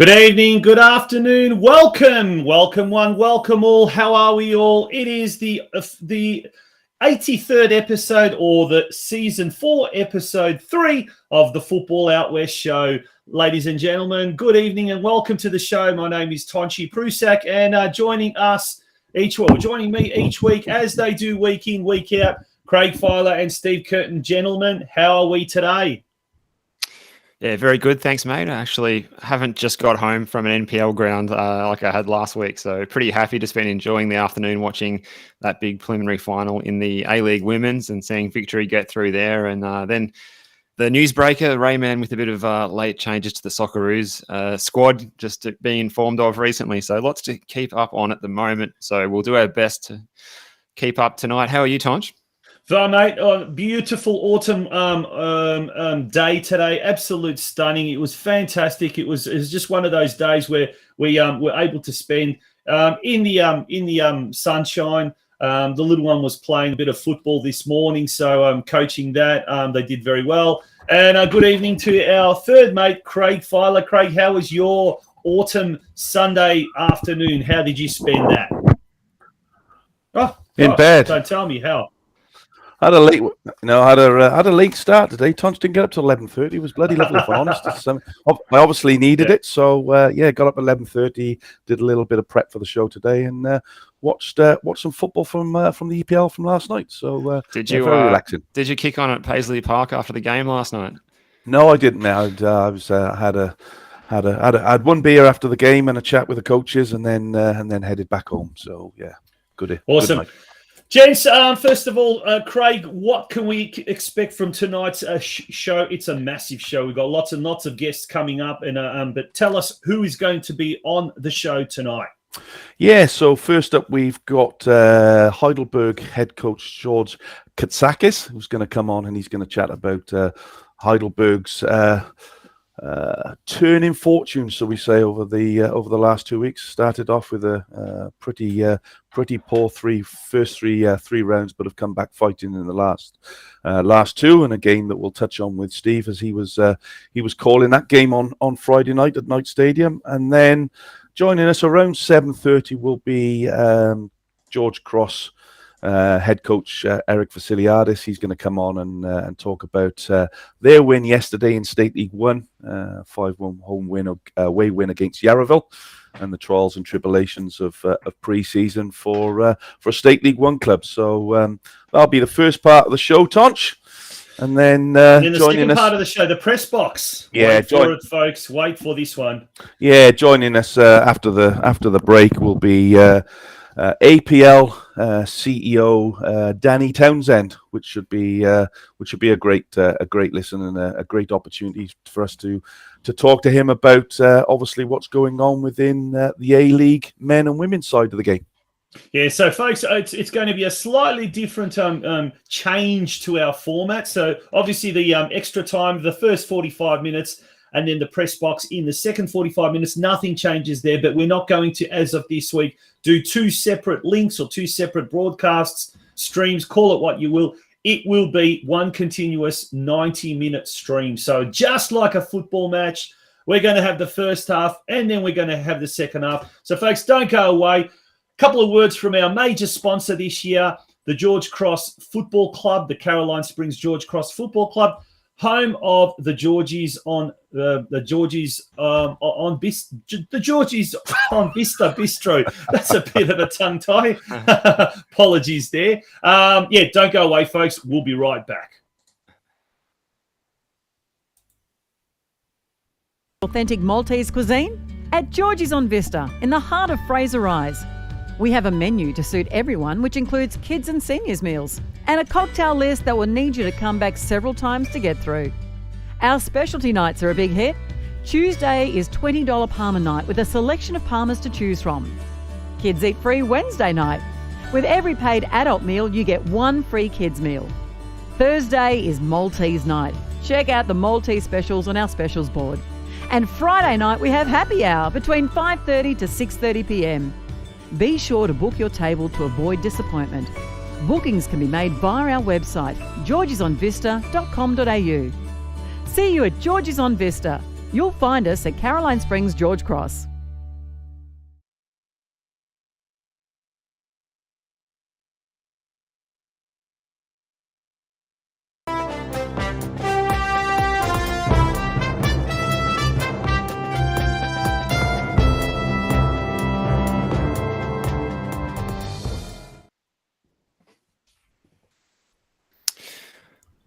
Good evening, good afternoon, welcome one, welcome all. How are we all? It is the 83rd episode, or the season 4, episode 3 of the Football Out West show. Ladies and gentlemen, good evening and welcome to the show. My name is Tonchi Prusak, and joining me each week, as they do week in, week out, Craig Filer and Steve Curtin. Gentlemen, how are we today? Yeah, very good. Thanks, mate. I actually haven't just got home from an NPL ground like I had last week, so pretty happy to spend enjoying the afternoon watching that big preliminary final in the A-League Women's and seeing Victory get through there. And then the newsbreaker, Rayman, with a bit of late changes to the Socceroos squad, just being informed of recently. So lots to keep up on at the moment. So we'll do our best to keep up tonight. How are you, Tonch? So, mate, beautiful autumn day today. Absolute stunning. It was fantastic. It was just one of those days where we were able to spend in the sunshine. The little one was playing a bit of football this morning, so coaching that. They did very well. And good evening to our third mate, Craig Filer. Craig, how was your autumn Sunday afternoon? How did you spend that? In bed. Don't tell me how. Had a late start today. Tonch didn't get up till 11:30. It was bloody lovely, for honest. I obviously needed it, so got up at 11:30. Did a little bit of prep for the show today, and watched some football from the EPL from last night. So very relaxing. Did you kick on at Paisley Park after the game last night? No, I didn't. I had one beer after the game and a chat with the coaches, and then headed back home. So yeah, good. Awesome. Good night. Gents, first of all, Craig, what can we expect from tonight's show? It's a massive show. We've got lots and lots of guests coming up, and but tell us who is going to be on the show tonight. Yeah, so first up, we've got Heidelberg head coach George KATSAKIS, who's going to come on, and he's going to chat about Heidelberg's turn in fortune, so we say, over the last 2 weeks. Started off with a pretty poor first three rounds, but have come back fighting in the last two, and a game that we'll touch on with Steve, as he was calling that game on Friday night at Knight Stadium. And then joining us around 7:30 will be George Cross head coach Eric VASSILIADIS. He's going to come on and talk about their win yesterday in State League 1, 5-1 home win, away win against Yarraville, and the trials and tribulations of pre-season for a State League 1 club. So that'll be the first part of the show, Tonch. And then the second part of the show, the press box. Yeah, wait for it, folks. Wait for this one. Yeah, joining us after the break will be APL CEO Danny Townsend, which should be a great listen and a great opportunity for us to talk to him about obviously what's going on within the A-League men and women's side of the game. Yeah, so folks, it's going to be a slightly different change to our format. So obviously the extra time, the first 45 minutes, and then the press box in the second 45 minutes, nothing changes there. But we're not going to, as of this week, do two separate links or two separate broadcasts, streams, call it what you will. It will be one continuous 90-minute stream. So just like a football match, we're going to have the first half and then we're going to have the second half. So folks, don't go away. Couple of words from our major sponsor this year, the George Cross Football Club, the Caroline Springs George Cross Football Club, home of the Georgies on Vista Bistro. That's a bit of a tongue tie. Apologies there. Don't go away, folks. We'll be right back. Authentic Maltese cuisine at Georgie's on Vista in the heart of Fraser Rise. We have a menu to suit everyone, which includes kids and seniors meals, and a cocktail list that will need you to come back several times to get through. Our specialty nights are a big hit. Tuesday is $20 Palmer night with a selection of Palmers to choose from. Kids eat free Wednesday night. With every paid adult meal, you get one free kids meal. Thursday is Maltese night. Check out the Maltese specials on our specials board. And Friday night we have happy hour between 5:30 to 6:30 p.m. Be sure to book your table to avoid disappointment. Bookings can be made via our website, georgiesonvista.com.au. See you at Georgie's on Vista, You'll find us at Caroline Springs, George Cross.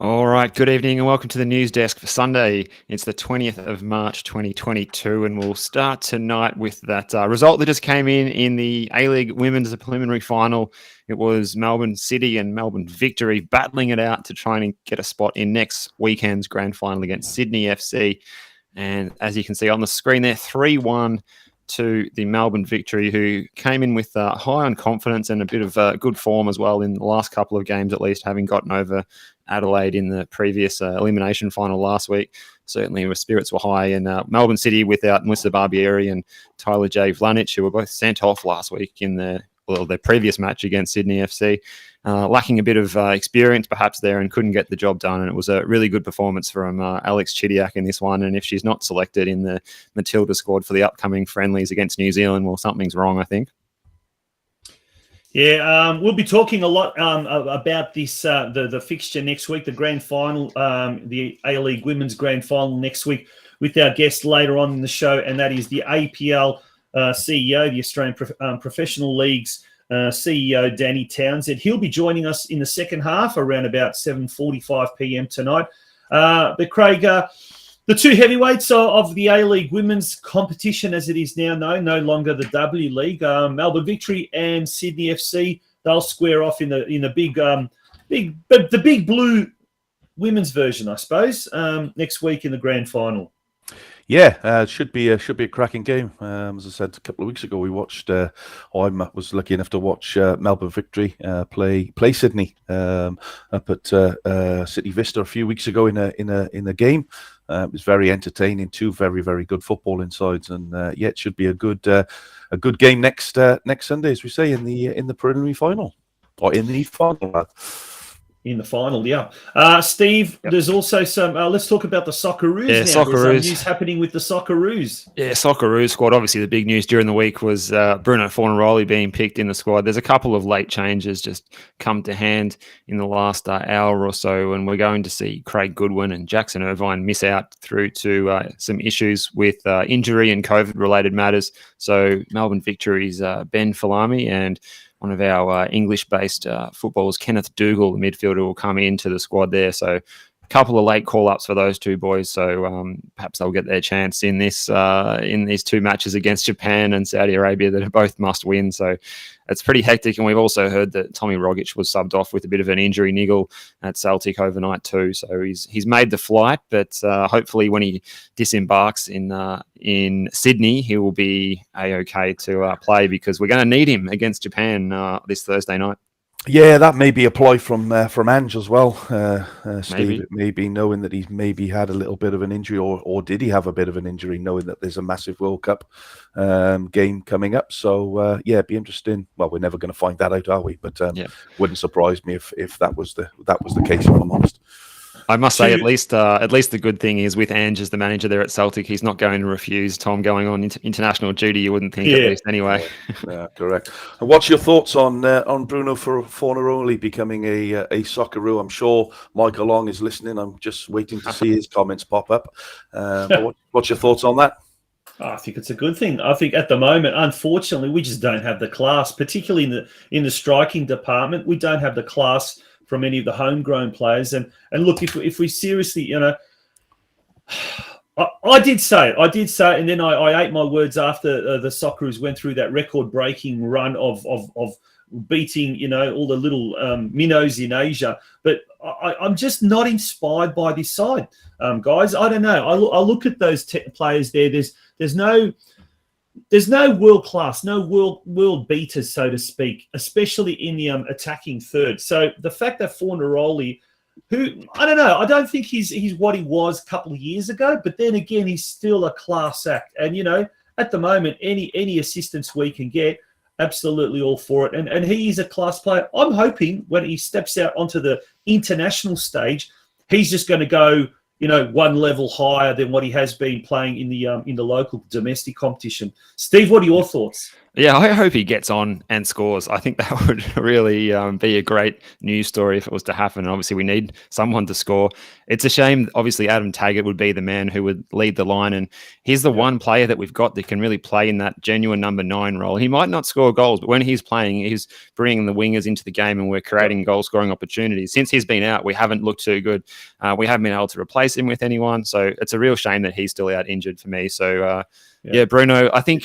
All right, good evening and welcome to the news desk for Sunday. It's the 20th of March 2022, and we'll start tonight with that result that just came in the A-League Women's preliminary final. It was Melbourne City and Melbourne Victory battling it out to try and get a spot in next weekend's grand final against Sydney FC. And as you can see on the screen there, 3-1 to the Melbourne Victory, who came in with high on confidence and a bit of good form as well in the last couple of games, at least, having gotten over Adelaide in the previous elimination final last week. Certainly the spirits were high, and Melbourne City without Musa Barbieri and Tyler J. Vlanic, who were both sent off last week in their previous match against Sydney FC, lacking a bit of experience perhaps there and couldn't get the job done. And it was a really good performance from Alex Chidiac in this one. And if she's not selected in the Matilda squad for the upcoming friendlies against New Zealand, well, something's wrong, I think. Yeah, we'll be talking a lot about this, the fixture next week, the grand final, the A-League Women's Grand Final next week with our guest later on in the show, and that is the APL CEO, the Australian Professional League's CEO, Danny Townsend. He'll be joining us in the second half around about 7:45 p.m. tonight. But Craig, the two heavyweights of the A-League Women's competition, as it is now known, no longer the W League, Melbourne Victory and Sydney FC, they'll square off in the big blue women's version, I suppose, next week in the grand final. Yeah, it should be a cracking game. As I said a couple of weeks ago, we watched. I was lucky enough to watch Melbourne Victory play Sydney up at City Vista a few weeks ago in a game. It was very entertaining. Two very, very good footballing sides, and yeah, it should be a good game next Sunday, as we say, in the preliminary final or in the final. In the final, yeah. Steve, yep. There's also some... let's talk about the Socceroos now. Socceroos. There's some news happening with the Socceroos. Yeah, Socceroos squad. Obviously, the big news during the week was Bruno Fornaroli being picked in the squad. There's a couple of late changes just come to hand in the last hour or so, and we're going to see Craig Goodwin and Jackson Irvine miss out through to some issues with injury and COVID-related matters. So Melbourne Victory's Ben Falami and one of our English-based footballers, Kenneth Dougal, the midfielder, will come into the squad there. So a couple of late call-ups for those two boys. So perhaps they'll get their chance in these two matches against Japan and Saudi Arabia that are both must-win. So it's pretty hectic. And we've also heard that Tommy Rogic was subbed off with a bit of an injury niggle at Celtic overnight too. So he's made the flight, but hopefully when he disembarks in Sydney, he will be A-OK to play, because we're going to need him against Japan this Thursday night. Yeah, that may be a ploy from Ange as well, Steve. Maybe knowing that he's maybe had a little bit of an injury, or did he have a bit of an injury, knowing that there's a massive World Cup game coming up. So yeah, it'd be interesting. Well, we're never going to find that out, are we? But wouldn't surprise me if that was the case, if I'm honest. I must say, at least the good thing is, with Ange as the manager there at Celtic, he's not going to refuse Tom going on international duty. You wouldn't think, at least, anyway. Yeah, correct. And what's your thoughts on Bruno Fornaroli becoming a Socceroo? I'm sure Michael Long is listening. I'm just waiting to see his comments pop up. What's your thoughts on that? I think it's a good thing. I think at the moment, unfortunately, we just don't have the class, particularly in the striking department. We don't have the class from any of the homegrown players. And look, if we seriously, I did say, and then I ate my words after the Socceroos went through that record-breaking run of beating, all the little minnows in Asia. But I'm just not inspired by this side, guys. I don't know. I look at those players there. There's no world class, no world beaters, so to speak, especially in the attacking third. So the fact that Fornaroli, who, I don't know, I don't think he's what he was a couple of years ago, but then again, he's still a class act. And, at the moment, any assistance we can get, absolutely all for it. And he is a class player. I'm hoping when he steps out onto the international stage, he's just going to go, one level higher than what he has been playing in the local domestic competition. Steve, what are your thoughts? Yeah, I hope he gets on and scores. I think that would really be a great news story if it was to happen. And obviously, we need someone to score. It's a shame. Obviously, Adam Taggart would be the man who would lead the line. And he's the one player that we've got that can really play in that genuine number 9 role. He might not score goals, but when he's playing, he's bringing the wingers into the game and we're creating goal-scoring opportunities. Since he's been out, we haven't looked too good. We haven't been able to replace him with anyone. So it's a real shame that he's still out injured for me. So, yeah, Bruno, I think,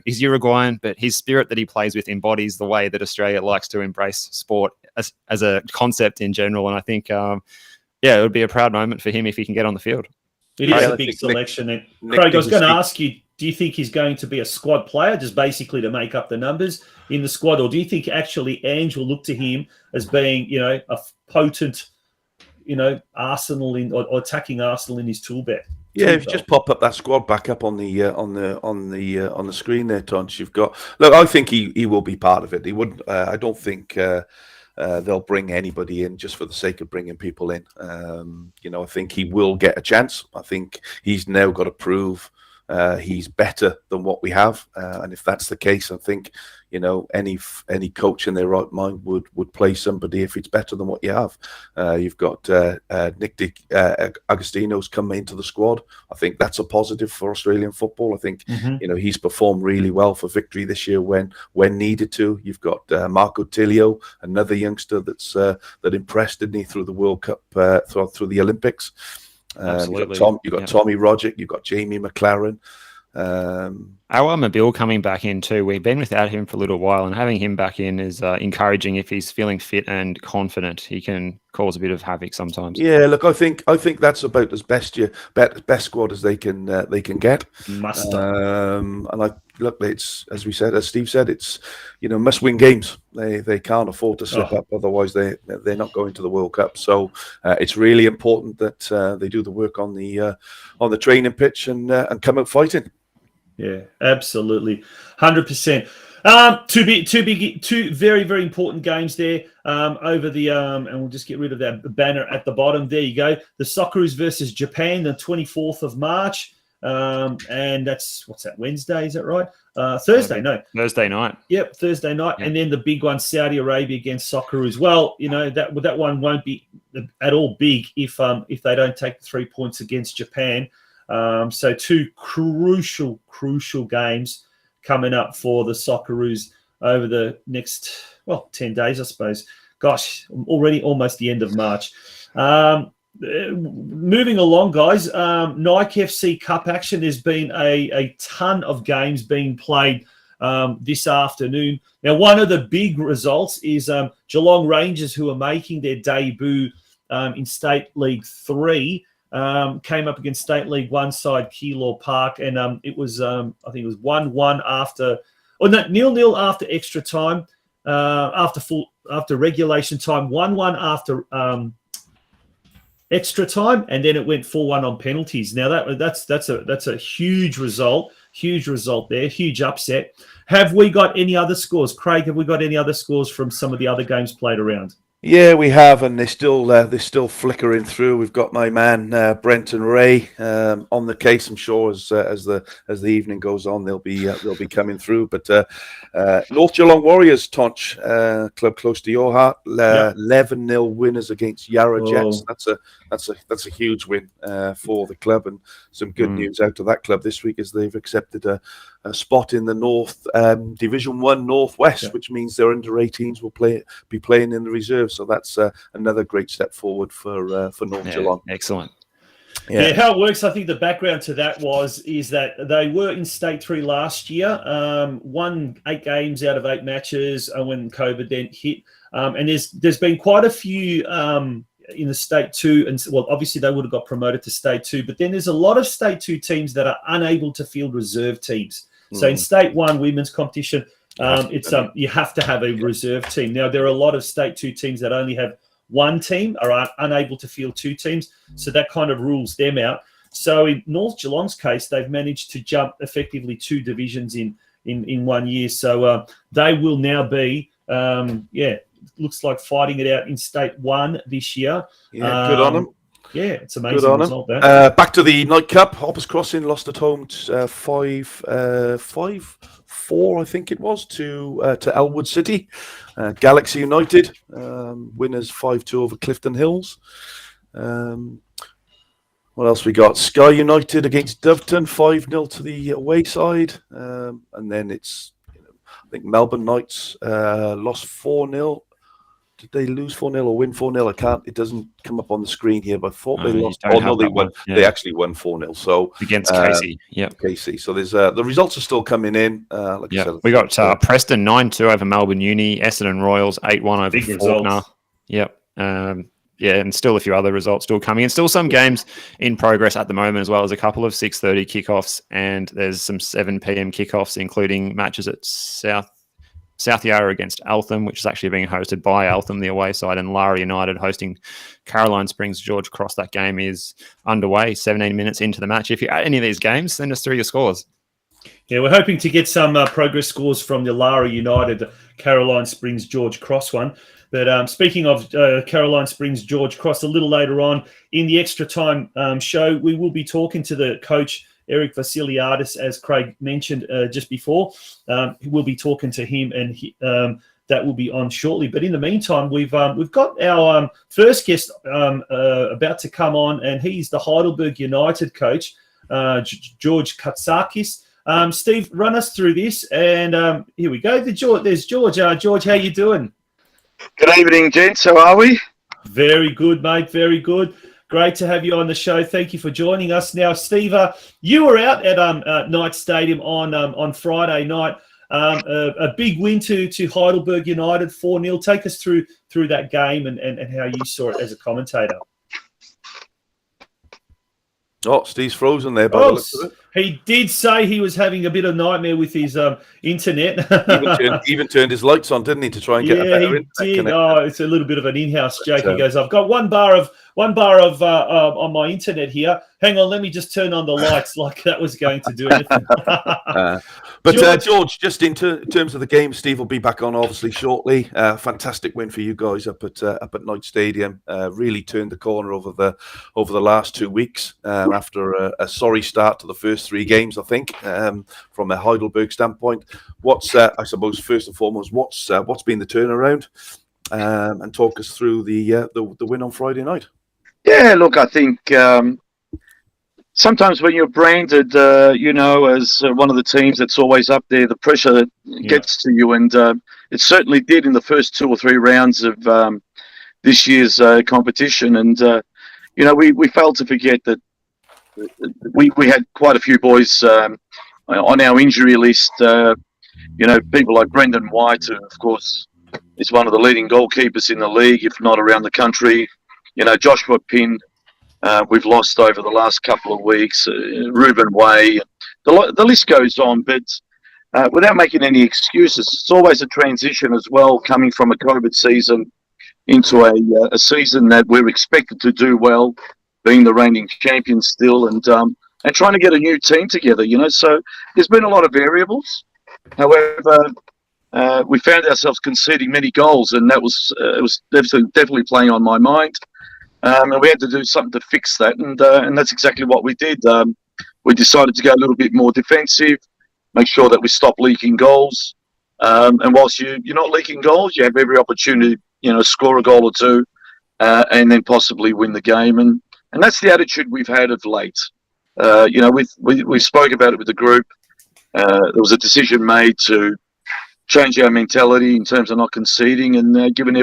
he's Uruguayan, but his spirit that he plays with embodies the way that Australia likes to embrace sport as a concept in general. And I think, it would be a proud moment for him if he can get on the field. It is a big selection. Craig, I was going to ask you, do you think he's going to be a squad player, just basically to make up the numbers in the squad? Or do you think actually Ange will look to him as being, a potent, Arsenal or attacking Arsenal in his tool belt? Yeah, if you just pop up that squad back up on the screen there, Tonch. You've got. Look, I think he will be part of it. He wouldn't. I don't think they'll bring anybody in just for the sake of bringing people in. I think he will get a chance. I think he's now got to prove he's better than what we have, and if that's the case, I think any coach in their right mind would play somebody if it's better than what you have. You've got Nick Agostino's come into the squad. I think that's a positive for Australian football. I think he's performed really well for Victory this year when needed to. You've got Marco Tilio, another youngster that impressed, didn't he, through the World Cup, through the Olympics. Absolutely. You've got Tommy Rodgick, you've got Jamie McLaren. Our Mabil coming back in too. We've been without him for a little while, and having him back in is encouraging. If he's feeling fit and confident, he can cause a bit of havoc sometimes. Yeah, look, I think that's about as best squad as they can get. It's as we said, as Steve said, it's must win games. They can't afford to slip up, otherwise they're not going to the World Cup. So it's really important that they do the work on the training pitch and come out fighting. Yeah, absolutely, 100%. Two very, very important games there over the and we'll just get rid of that banner at the bottom. There you go. The Socceroos versus Japan, the 24th of March, and that's Wednesday? Is that right? Thursday? No, Thursday night. Yep, Thursday night, and then the big one, Saudi Arabia against Socceroos. Well, that one won't be at all big if they don't take the 3 points against Japan. So two crucial games coming up for the Socceroos over the next 10 days, I suppose. Gosh, already almost the end of March. Moving along, guys. Nike FC Cup action. There's been a ton of games being played this afternoon. Now, one of the big results is Geelong Rangers, who are making their debut in State League 3. Came up against State League 1 side Keilor Park, and it was I think it was 1-1 after, 0-0 after extra time, after regulation time, 1-1 after extra time, and then it went 4-1 on penalties. Now that's a huge result there, huge upset. Have we got any other scores, Craig? Have we got any other scores from some of the other games played around? Yeah, we have, and they're still flickering through. We've got my man Brenton Ray on the case. I'm sure as the evening goes on, they'll be coming through. But North Geelong Warriors, Tonch, club close to your heart, 11-0 winners against Yarra Jets. That's a huge win for the club, and some good news out of that club this week is they've accepted a spot in the North Division 1 Northwest, which means their under-18s will be playing in the reserves. So that's another great step forward for North Geelong. Excellent. Yeah, how it works, I think the background to that is that they were in State 3 last year, won 8 games out of 8 matches when COVID then hit. And there's been quite a few in the State 2, and obviously they would have got promoted to State 2, but then there's a lot of State 2 teams that are unable to field reserve teams. So in State 1 women's competition, you have to have a reserve team. Now, there are a lot of State 2 teams that only have one team or are unable to field 2 teams, so that kind of rules them out. So in North Geelong's case, they've managed to jump effectively 2 divisions in 1 year. So they will now be, looks like fighting it out in State 1 this year. Yeah, good on them. Yeah, it's Good amazing on result him. there. Back to the night cup. Hoppers Crossing lost at home 5-4, I think it was, to Elwood City. Galaxy United winners 5-2 over Clifton Hills. What else we got? Sky United against Doveton 5-0 to the away side, and then it's I think Melbourne Knights lost 4-0. Did they lose 4-0 or win 4-0? I can't. It doesn't come up on the screen here, but I thought they lost. Oh no, they won. Yeah. They actually won 4-0. So against Casey. Yep. Casey. So there's the results are still coming in. Like I said, we got Preston 9-2 over Melbourne Uni. Essendon Royals 8-1 over Faulkner. Yep. And still a few other results still coming in. Still some games in progress at the moment, as well as a couple of 6:30 kickoffs, and there's some 7 p.m. kickoffs, including matches at South Yarra against Eltham, which is actually being hosted by Eltham, the away side, and Lara United hosting Caroline Springs George Cross. That game is underway, 17 minutes into the match. If you're at any of these games, send us through your scores. Yeah, we're hoping to get some progress scores from the Lara United Caroline Springs George Cross one. But speaking of Caroline Springs George Cross, a little later on in the extra time show, we will be talking to the coach, Eric Vassiliadis, as Craig mentioned just before. We'll be talking to him, and that will be on shortly. But in the meantime, we've got our first guest about to come on, and he's the Heidelberg United coach, George KATSAKIS. Steve, run us through this, and here we go. There's George. George, how you doing? Good evening, gents. How are we? Very good, mate. Very good. Great to have you on the show. Thank you for joining us. Now, Steve, you were out at Knight Stadium on Friday night. A big win to Heidelberg United, 4-0. Take us through that game and how you saw it as a commentator. Oh, Steve's frozen there. By the looks of it. He did say he was having a bit of nightmare with his internet. even turned his lights on, didn't he, to try and get a better internet connection. Oh, it's a little bit of an in-house joke. He goes, "I've got one bar of on my internet here. Hang on, let me just turn on the lights." Like that was going to do anything. But George, just in terms of the game, Steve will be back on obviously shortly. Fantastic win for you guys up at Knight Stadium. Really turned the corner over the last 2 weeks after a sorry start to the first 3 games, I think, from a Heidelberg standpoint. What's I suppose first and foremost, what's been the turnaround, and talk us through the win on Friday night. Yeah, look, I think sometimes when you're branded, as one of the teams that's always up there, the pressure gets to you, and it certainly did in the first 2 or 3 rounds of this year's competition. And we failed to forget that we had quite a few boys on our injury list. People like Brendan White, who of course is one of the leading goalkeepers in the league, if not around the country. Joshua Pinn, we've lost over the last couple of weeks. Ruben Way, the list goes on. But without making any excuses, it's always a transition as well, coming from a COVID season into a season that we're expected to do well, being the reigning champions still, and trying to get a new team together. So there's been a lot of variables. However, we found ourselves conceding many goals, and that was definitely playing on my mind. And we had to do something to fix that, and that's exactly what we did. We decided to go a little bit more defensive, make sure that we stop leaking goals. And whilst you're not leaking goals, you have every opportunity, score a goal or two, and then possibly win the game. And that's the attitude we've had of late. We spoke about it with the group. There was a decision made to change our mentality in terms of not conceding, and giving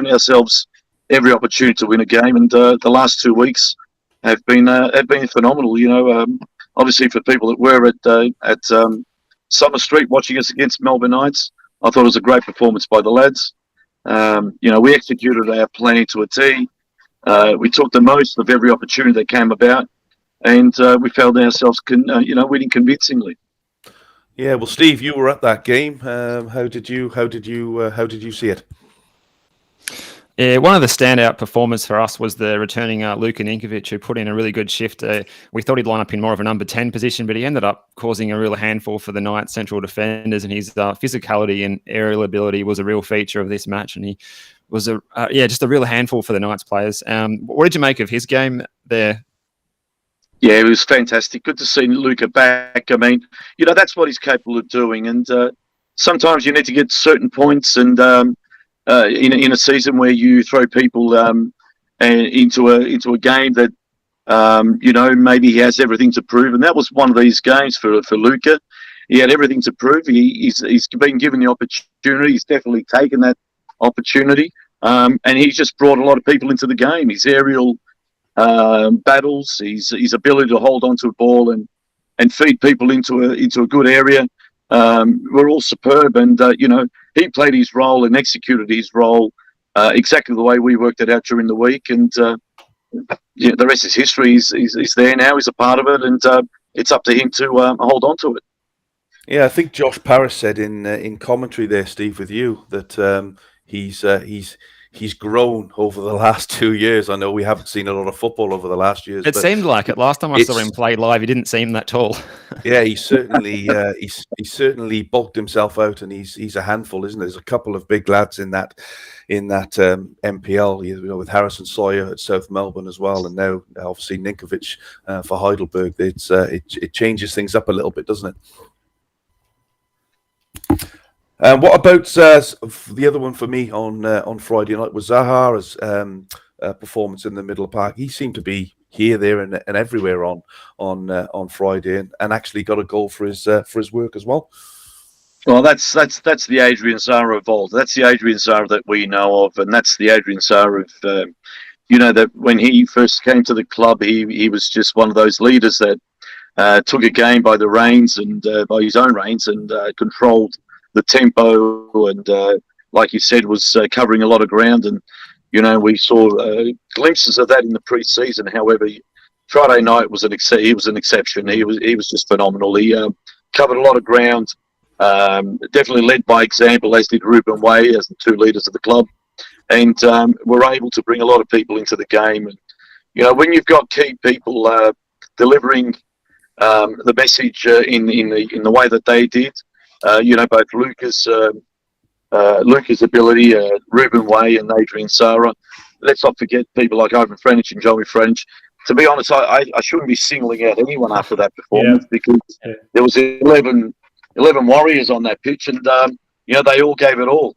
ourselves every opportunity to win a game. And the last 2 weeks have been phenomenal. Obviously for people that were at Summer Street watching us against Melbourne Knights, I thought it was a great performance by the lads. We executed our plan to a T. We took the most of every opportunity that came about, and we found ourselves winning convincingly. Yeah, well, Steve, you were at that game. How did you see it? Yeah, one of the standout performers for us was the returning Luka Ninkovic, who put in a really good shift. We thought he'd line up in more of a number 10 position, but he ended up causing a real handful for the Knights central defenders, and his physicality and aerial ability was a real feature of this match, and he was just a real handful for the Knights players. What did you make of his game there? Yeah, it was fantastic. Good to see Luka back. I mean, that's what he's capable of doing, and sometimes you need to get certain points, and in a season where you throw people into a game that maybe he has everything to prove, and that was one of these games for Luka. He had everything to prove. He's been given the opportunity. He's definitely taken that opportunity, and he's just brought a lot of people into the game. His aerial battles, his ability to hold onto a ball and feed people into a good area. Were all superb, and he played his role and executed his role exactly the way we worked it out during the week. And the rest is history. He's there now. He's a part of it, and it's up to him to hold on to it. Yeah, I think Josh Parris said in commentary there, Steve, with you, that he's grown over the last 2 years. I know we haven't seen a lot of football over the last years. It seemed like it. Last time I saw him play live, he didn't seem that tall. Yeah, he certainly he certainly bulked himself out, and he's a handful, isn't there? There's a couple of big lads in that MPL, with Harrison Sawyer at South Melbourne as well, and now obviously Ninkovic for Heidelberg. It changes things up a little bit, doesn't it? What about the other one for me on Friday night was Zaha's performance in the middle of the park. He seemed to be here, there, and everywhere on Friday, and actually got a goal for his work as well. Well, that's the Adrian Zaha of old. That's the Adrian Zaha that we know of, and that's the Adrian Zaha of that when he first came to the club, he was just one of those leaders that took a game by the reins and by his own reins and controlled the tempo, and like you said, was covering a lot of ground. And we saw glimpses of that in the pre-season. However, Friday night was he was an exception. He was just phenomenal. He covered a lot of ground. Definitely led by example, as did Ruben Way, as the two leaders of the club, and were able to bring a lot of people into the game. And when you've got key people delivering the message in the way that they did. Both Luca's ability, Ruben Way and Adrian Zaha. Let's not forget people like Ivan French and Joey French. To be honest, I shouldn't be singling out anyone after that performance because there was 11 Warriors on that pitch, and they all gave it all.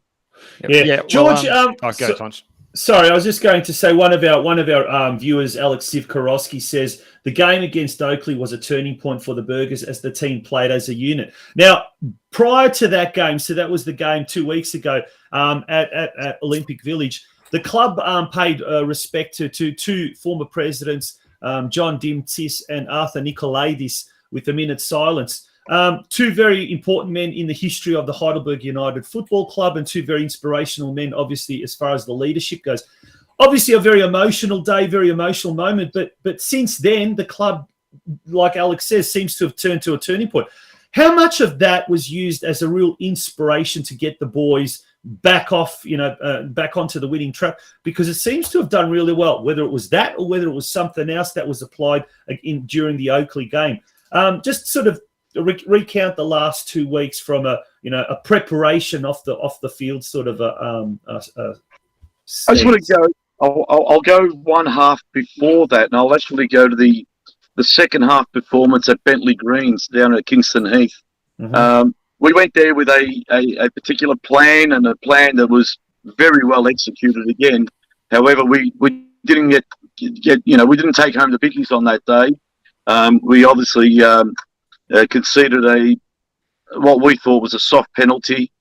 Yeah. George. Go, Tonch. Sorry, I was just going to say one of our viewers, Alex Sivkorowski, says the game against Oakley was a turning point for the Burgers as the team played as a unit. Now, prior to that game, so that was the game 2 weeks ago at Olympic Village, the club paid respect to two former presidents, John Dimtsis and Arthur Nikolaidis, with a minute's silence. Two very important men in the history of the Heidelberg United Football Club, and two very inspirational men, obviously, as far as the leadership goes. Obviously, a very emotional day, very emotional moment. But since then, the club, like Alex says, seems to have turned to a turning point. How much of that was used as a real inspiration to get the boys back off, back onto the winning track? Because it seems to have done really well, whether it was that or whether it was something else that was applied during the Oakley game. Just sort of recount the last 2 weeks from a preparation off the field sort of I just want to go. I'll go one half before that, and I'll actually go to the second half performance at Bentley Greens down at Kingston Heath. Mm-hmm. We went there with a particular plan, and a plan that was very well executed again. However, we didn't get we didn't take home the biggies on that day. We obviously conceded what we thought was a soft penalty,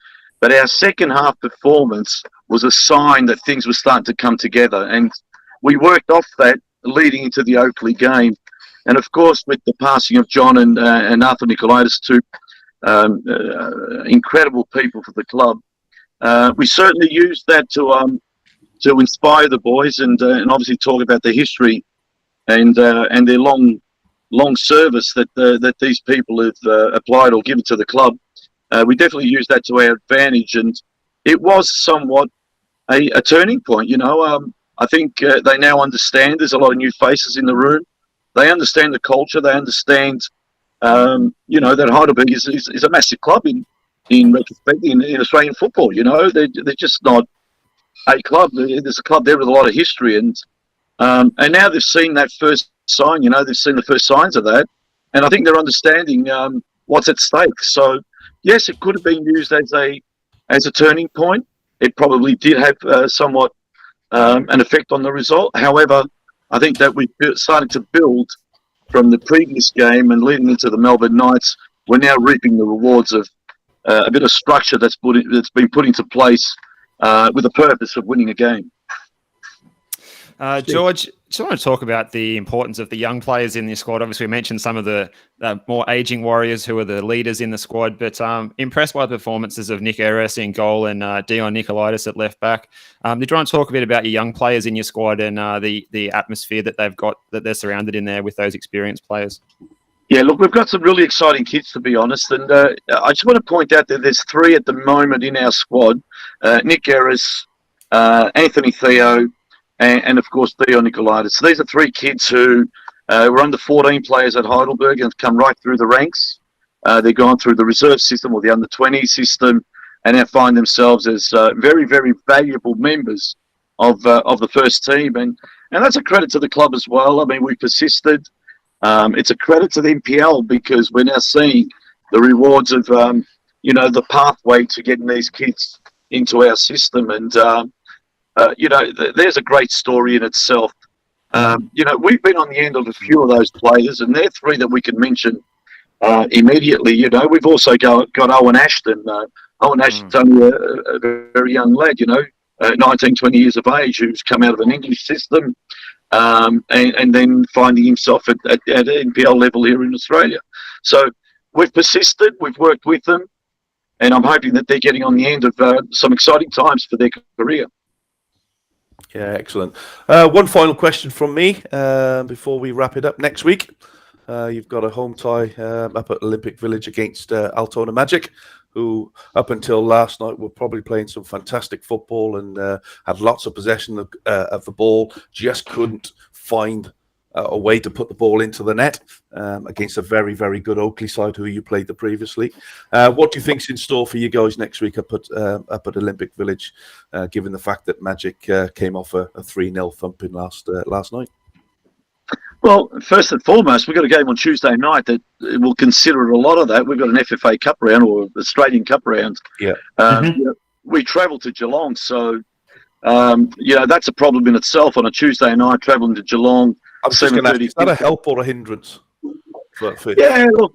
but our second half performance was a sign that things were starting to come together, and we worked off that leading into the Oakley game. And of course, with the passing of John and Arthur Nikolaidis, two incredible people for the club, we certainly used that to inspire the boys and obviously talk about the history and their long service that these people have applied or given to the club. We definitely used that to our advantage, and it was somewhat a turning point. I think they now understand. There's a lot of new faces in the room. They understand the culture. They understand, that Heidelberg is a massive club in retrospect in Australian football. They're just not a club. There's a club there with a lot of history, and now they've seen that first sign. They've seen the first signs of that, and I think they're understanding what's at stake. So, yes, it could have been used as a turning point. It probably did have somewhat an effect on the result. However, I think that we started to build from the previous game and leading into the Melbourne Knights. We're now reaping the rewards of a bit of structure that's been put into place with the purpose of winning a game. George, just want to talk about the importance of the young players in this squad. Obviously, we mentioned some of the more aging warriors who are the leaders in the squad, but impressed by the performances of Nick Eres in goal and Dion Nicolaitis at left back. Did you want to talk a bit about your young players in your squad and the atmosphere that they've got, that they're surrounded in there with those experienced players? Yeah, look, we've got some really exciting kids, to be honest. And I just want to point out that there's 3 at the moment in our squad. Nick Eres, Anthony Theo, and of course, Dion Nicolaitis. So these are 3 kids who were under 14 players at Heidelberg and have come right through the ranks. They've gone through the reserve system or the under 20 system and now find themselves as very, very valuable members of the first team. And that's a credit to the club as well. I mean, we persisted. It's a credit to the NPL because we're now seeing the rewards of, the pathway to getting these kids into our system. And, there's a great story in itself. We've been on the end of a few of those players, and they're 3 that we can mention immediately. We've also got Owen Ashton. Owen Ashton's only a very young lad, 19, 20 years of age, who's come out of an English system and then finding himself at NPL level here in Australia. So we've persisted, we've worked with them, and I'm hoping that they're getting on the end of some exciting times for their career. Yeah, excellent. One final question from me before we wrap it up. Next week, you've got a home tie up at Olympic Village against Altona Magic, who up until last night were probably playing some fantastic football and had lots of possession of the ball, just couldn't find a way to put the ball into the net against a very, very good Oakley side who you played the previously. What do you think's in store for you guys next week up at Olympic Village, given the fact that Magic came off a 3-0 thumping last night? Well, first and foremost, we've got a game on Tuesday night that will consider a lot of that. We've got an FFA Cup round or Australian Cup round. Yeah. We travel to Geelong, so that's a problem in itself on a Tuesday night traveling to Geelong. I was just going to ask, is that a help or a hindrance? Yeah, look,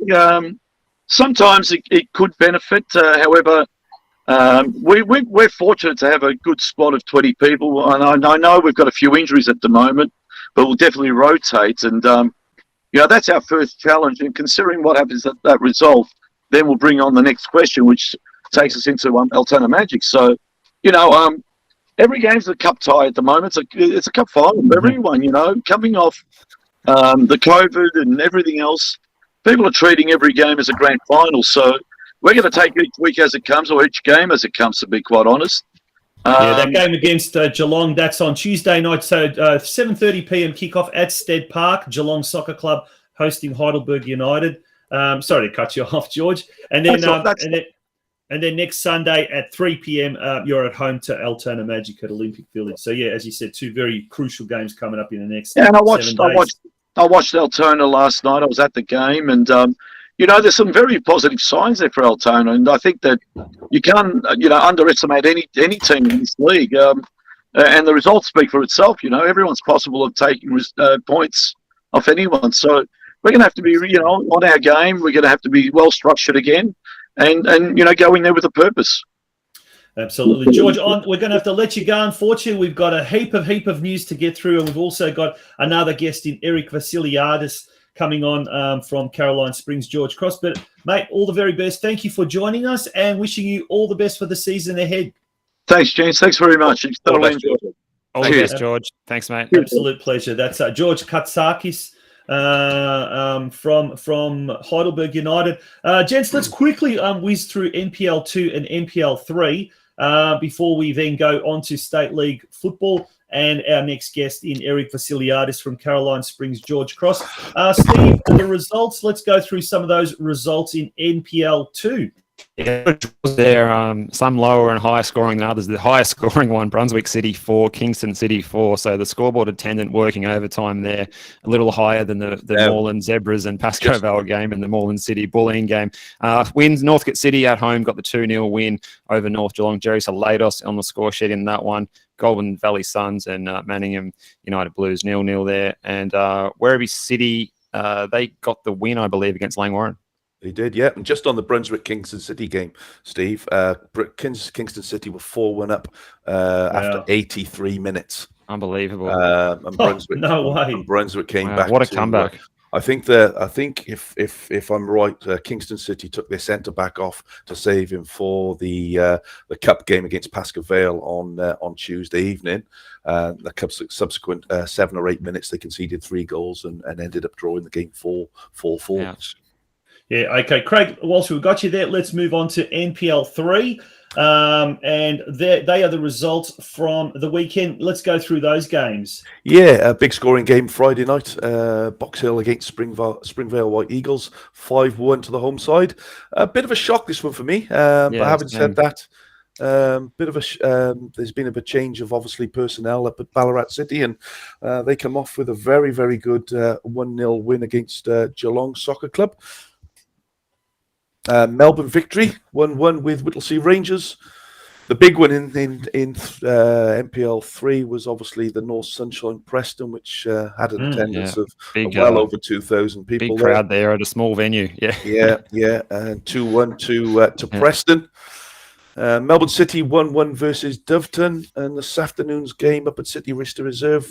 sometimes it could benefit. However, we're fortunate to have a good squad of 20 people. And I know we've got a few injuries at the moment, but we'll definitely rotate. And, that's our first challenge. And considering what happens at that result, then we'll bring on the next question, which takes us into Altona Magic. So, every game's a cup tie at the moment. It's a cup final for everyone, coming off the COVID and everything else. People are treating every game as a grand final. So we're going to take each week as it comes, or each game as it comes, to be quite honest. That game against Geelong, that's on Tuesday night. So 7:30 p.m. kickoff at Stead Park. Geelong Soccer Club hosting Heidelberg United. Sorry to cut you off, George. And then And then next Sunday at 3 p.m, you're at home to Altona Magic at Olympic Village. So, yeah, as you said, 2 very crucial games coming up in the next 7 days. I watched Altona last night. I was at the game. And, there's some very positive signs there for Altona. And I think that you can't, underestimate any team in this league. And the results speak for itself. Everyone's possible of taking points off anyone. So we're going to have to be, on our game. We're going to have to be well-structured again. And go in there with a purpose. Absolutely. George, we're going to have to let you go. Unfortunately, we've got a heap of news to get through, and we've also got another guest in Eric VASSILIADIS coming on from Caroline Springs, George Cross. But, mate, all the very best. Thank you for joining us and wishing you all the best for the season ahead. Thanks, James. Thanks very much. All the best, George. Thanks, mate. Absolute pleasure. That's George KATSAKIS. From Heidelberg United. Gents, let's quickly whiz through NPL 2 and NPL 3. before we then go on to State League football and our next guest in Eric Vassiliadis from Caroline Springs George Cross. Steve, the results, let's go through some of those results in NPL 2. Yeah, there some lower and higher scoring than others. The highest scoring one, Brunswick City 4, Kingston City 4. So the scoreboard attendant working overtime there, a little higher than the Moreland Zebras and Pascoe Vale game and the Moreland City Bulleen game. Wins, Northcote City at home got the 2-0 win over North Geelong. Jerry Salados on the score sheet in that one. Goulburn Valley Suns and Manningham United Blues 0-0 there. And Werribee City, they got the win, I believe, against Langwarrin. They did, yeah. And just on the Brunswick-Kingston City game, Steve, Kingston City were 4-1 up after 83 minutes. Unbelievable. And Brunswick, no way. And Brunswick came back. What a comeback. I think if I'm right, Kingston City took their centre back off to save him for the cup game against Pascoe Vale on Tuesday evening. The cup's subsequent 7 or 8 minutes, they conceded 3 goals and ended up drawing the game 4-4. Ouch. Yeah, okay. Craig, whilst we've got you there, let's move on to NPL 3. And they are the results from the weekend. Let's go through those games. Yeah, a big scoring game Friday night. Box Hill against Springvale White Eagles, 5-1 to the home side. A bit of a shock, this one for me. But having said that, there's been a bit change of obviously personnel up at Ballarat City, and they come off with a very, very good 1-0 win against Geelong Soccer Club. Melbourne victory 1-1 with Whittlesea Rangers. The big one in NPL 3 was obviously the North Sunshine Preston, which had an attendance of well over 2,000 people. Big crowd there at a small venue. Yeah, and 2-1 to Preston. Melbourne City 1-1 versus Doveton, and this afternoon's game up at City Rista Reserve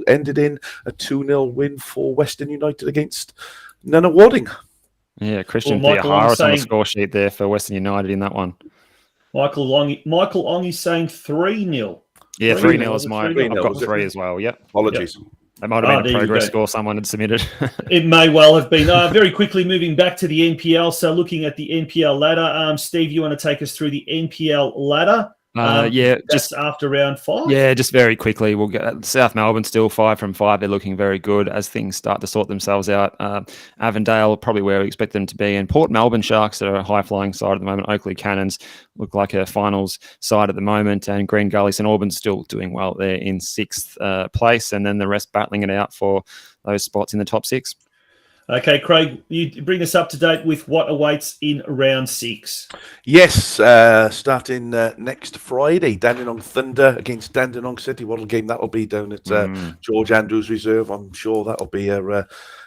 ended in a 2-0 win for Western United against Nunawading. Yeah, Christian Fiahara's on the score sheet there for Western United in that one. Michael Ong is saying 3-0. Yeah, 3-0 is mine. I've got 3 as well. Yep. Apologies. Yep. That might have been a progress score someone had submitted. It may well have been. Very quickly moving back to the NPL. So looking at the NPL ladder, Steve, you want to take us through the NPL ladder? Just after round 5. Yeah, just very quickly, we'll get South Melbourne still 5 from 5. They're looking very good as things start to sort themselves out. Avondale probably where we expect them to be, and Port Melbourne Sharks are a high flying side at the moment. Oakley Cannons look like a finals side at the moment, and Green Gully St Albans still doing well there in 6th place, and then the rest battling it out for those spots in the top 6. Okay, Craig, you bring us up to date with what awaits in round 6. Yes, starting next Friday, Dandenong Thunder against Dandenong City. What a game that'll be down at George Andrews Reserve. I'm sure that'll be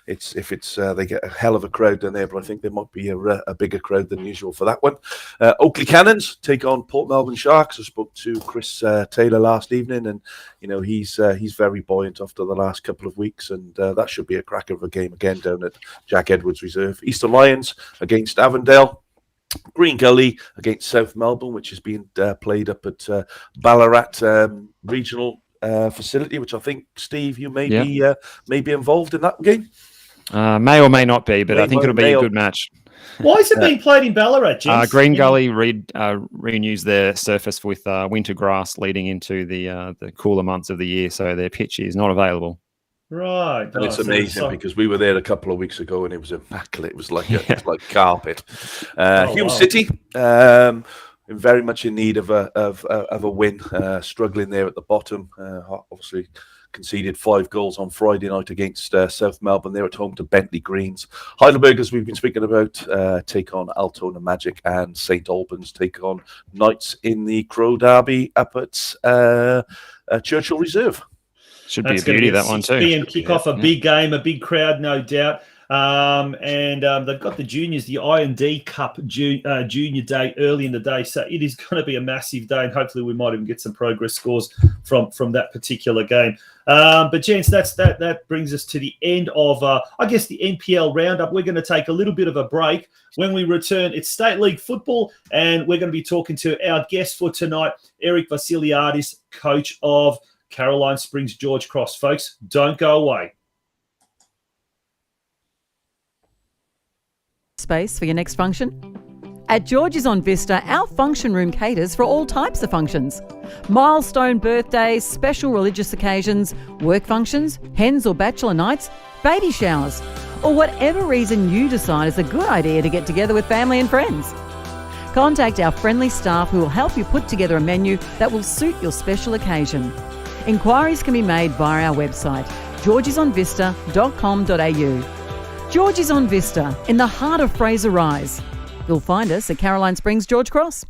they get a hell of a crowd down there, but I think there might be a bigger crowd than usual for that one. Oakley Cannons take on Port Melbourne Sharks. I spoke to Chris Taylor last evening, and he's very buoyant after the last couple of weeks, and that should be a cracker of a game again down at Jack Edwards Reserve. Eastern Lions against Avondale. Green Gully against South Melbourne, which is being played up at Ballarat Regional facility, which I think, Steve, you may be involved in that game. May or may not be, but I think it'll be a good match. Why is it being played in Ballarat, James? Green Gully renews their surface with winter grass leading into the cooler months of the year, so their pitch is not available. Right. And it's amazing because we were there a couple of weeks ago and it was immaculate. It was like it's like carpet. Hume City, very much in need of a win, struggling there at the bottom. Obviously conceded 5 goals on Friday night against South Melbourne. They're at home to Bentley Greens. Heidelberg, as we've been speaking about, take on Altona Magic, and St Albans take on Knights in the Crow Derby up at Churchill Reserve. Should be a beauty, that one too. PM kick-off, a big game, a big crowd, no doubt. And they've got the juniors, the I&D Cup junior day early in the day. So it is going to be a massive day, and hopefully we might even get some progress scores from that particular game. But gents, that brings us to the end of, I guess, the NPL roundup. We're going to take a little bit of a break. When we return, it's State League football, and we're going to be talking to our guest for tonight, Eric Vassiliadis, coach of Caroline Springs George Cross. Folks, don't go away. Space for your next function? At George's on Vista, our function room caters for all types of functions. Milestone birthdays, special religious occasions, work functions, hens or bachelor nights, baby showers, or whatever reason you decide is a good idea to get together with family and friends. Contact our friendly staff who will help you put together a menu that will suit your special occasion. Inquiries can be made via our website, georgesonvista.com.au. George's on Vista, in the heart of Fraser Rise. You'll find us at Caroline Springs, George Cross.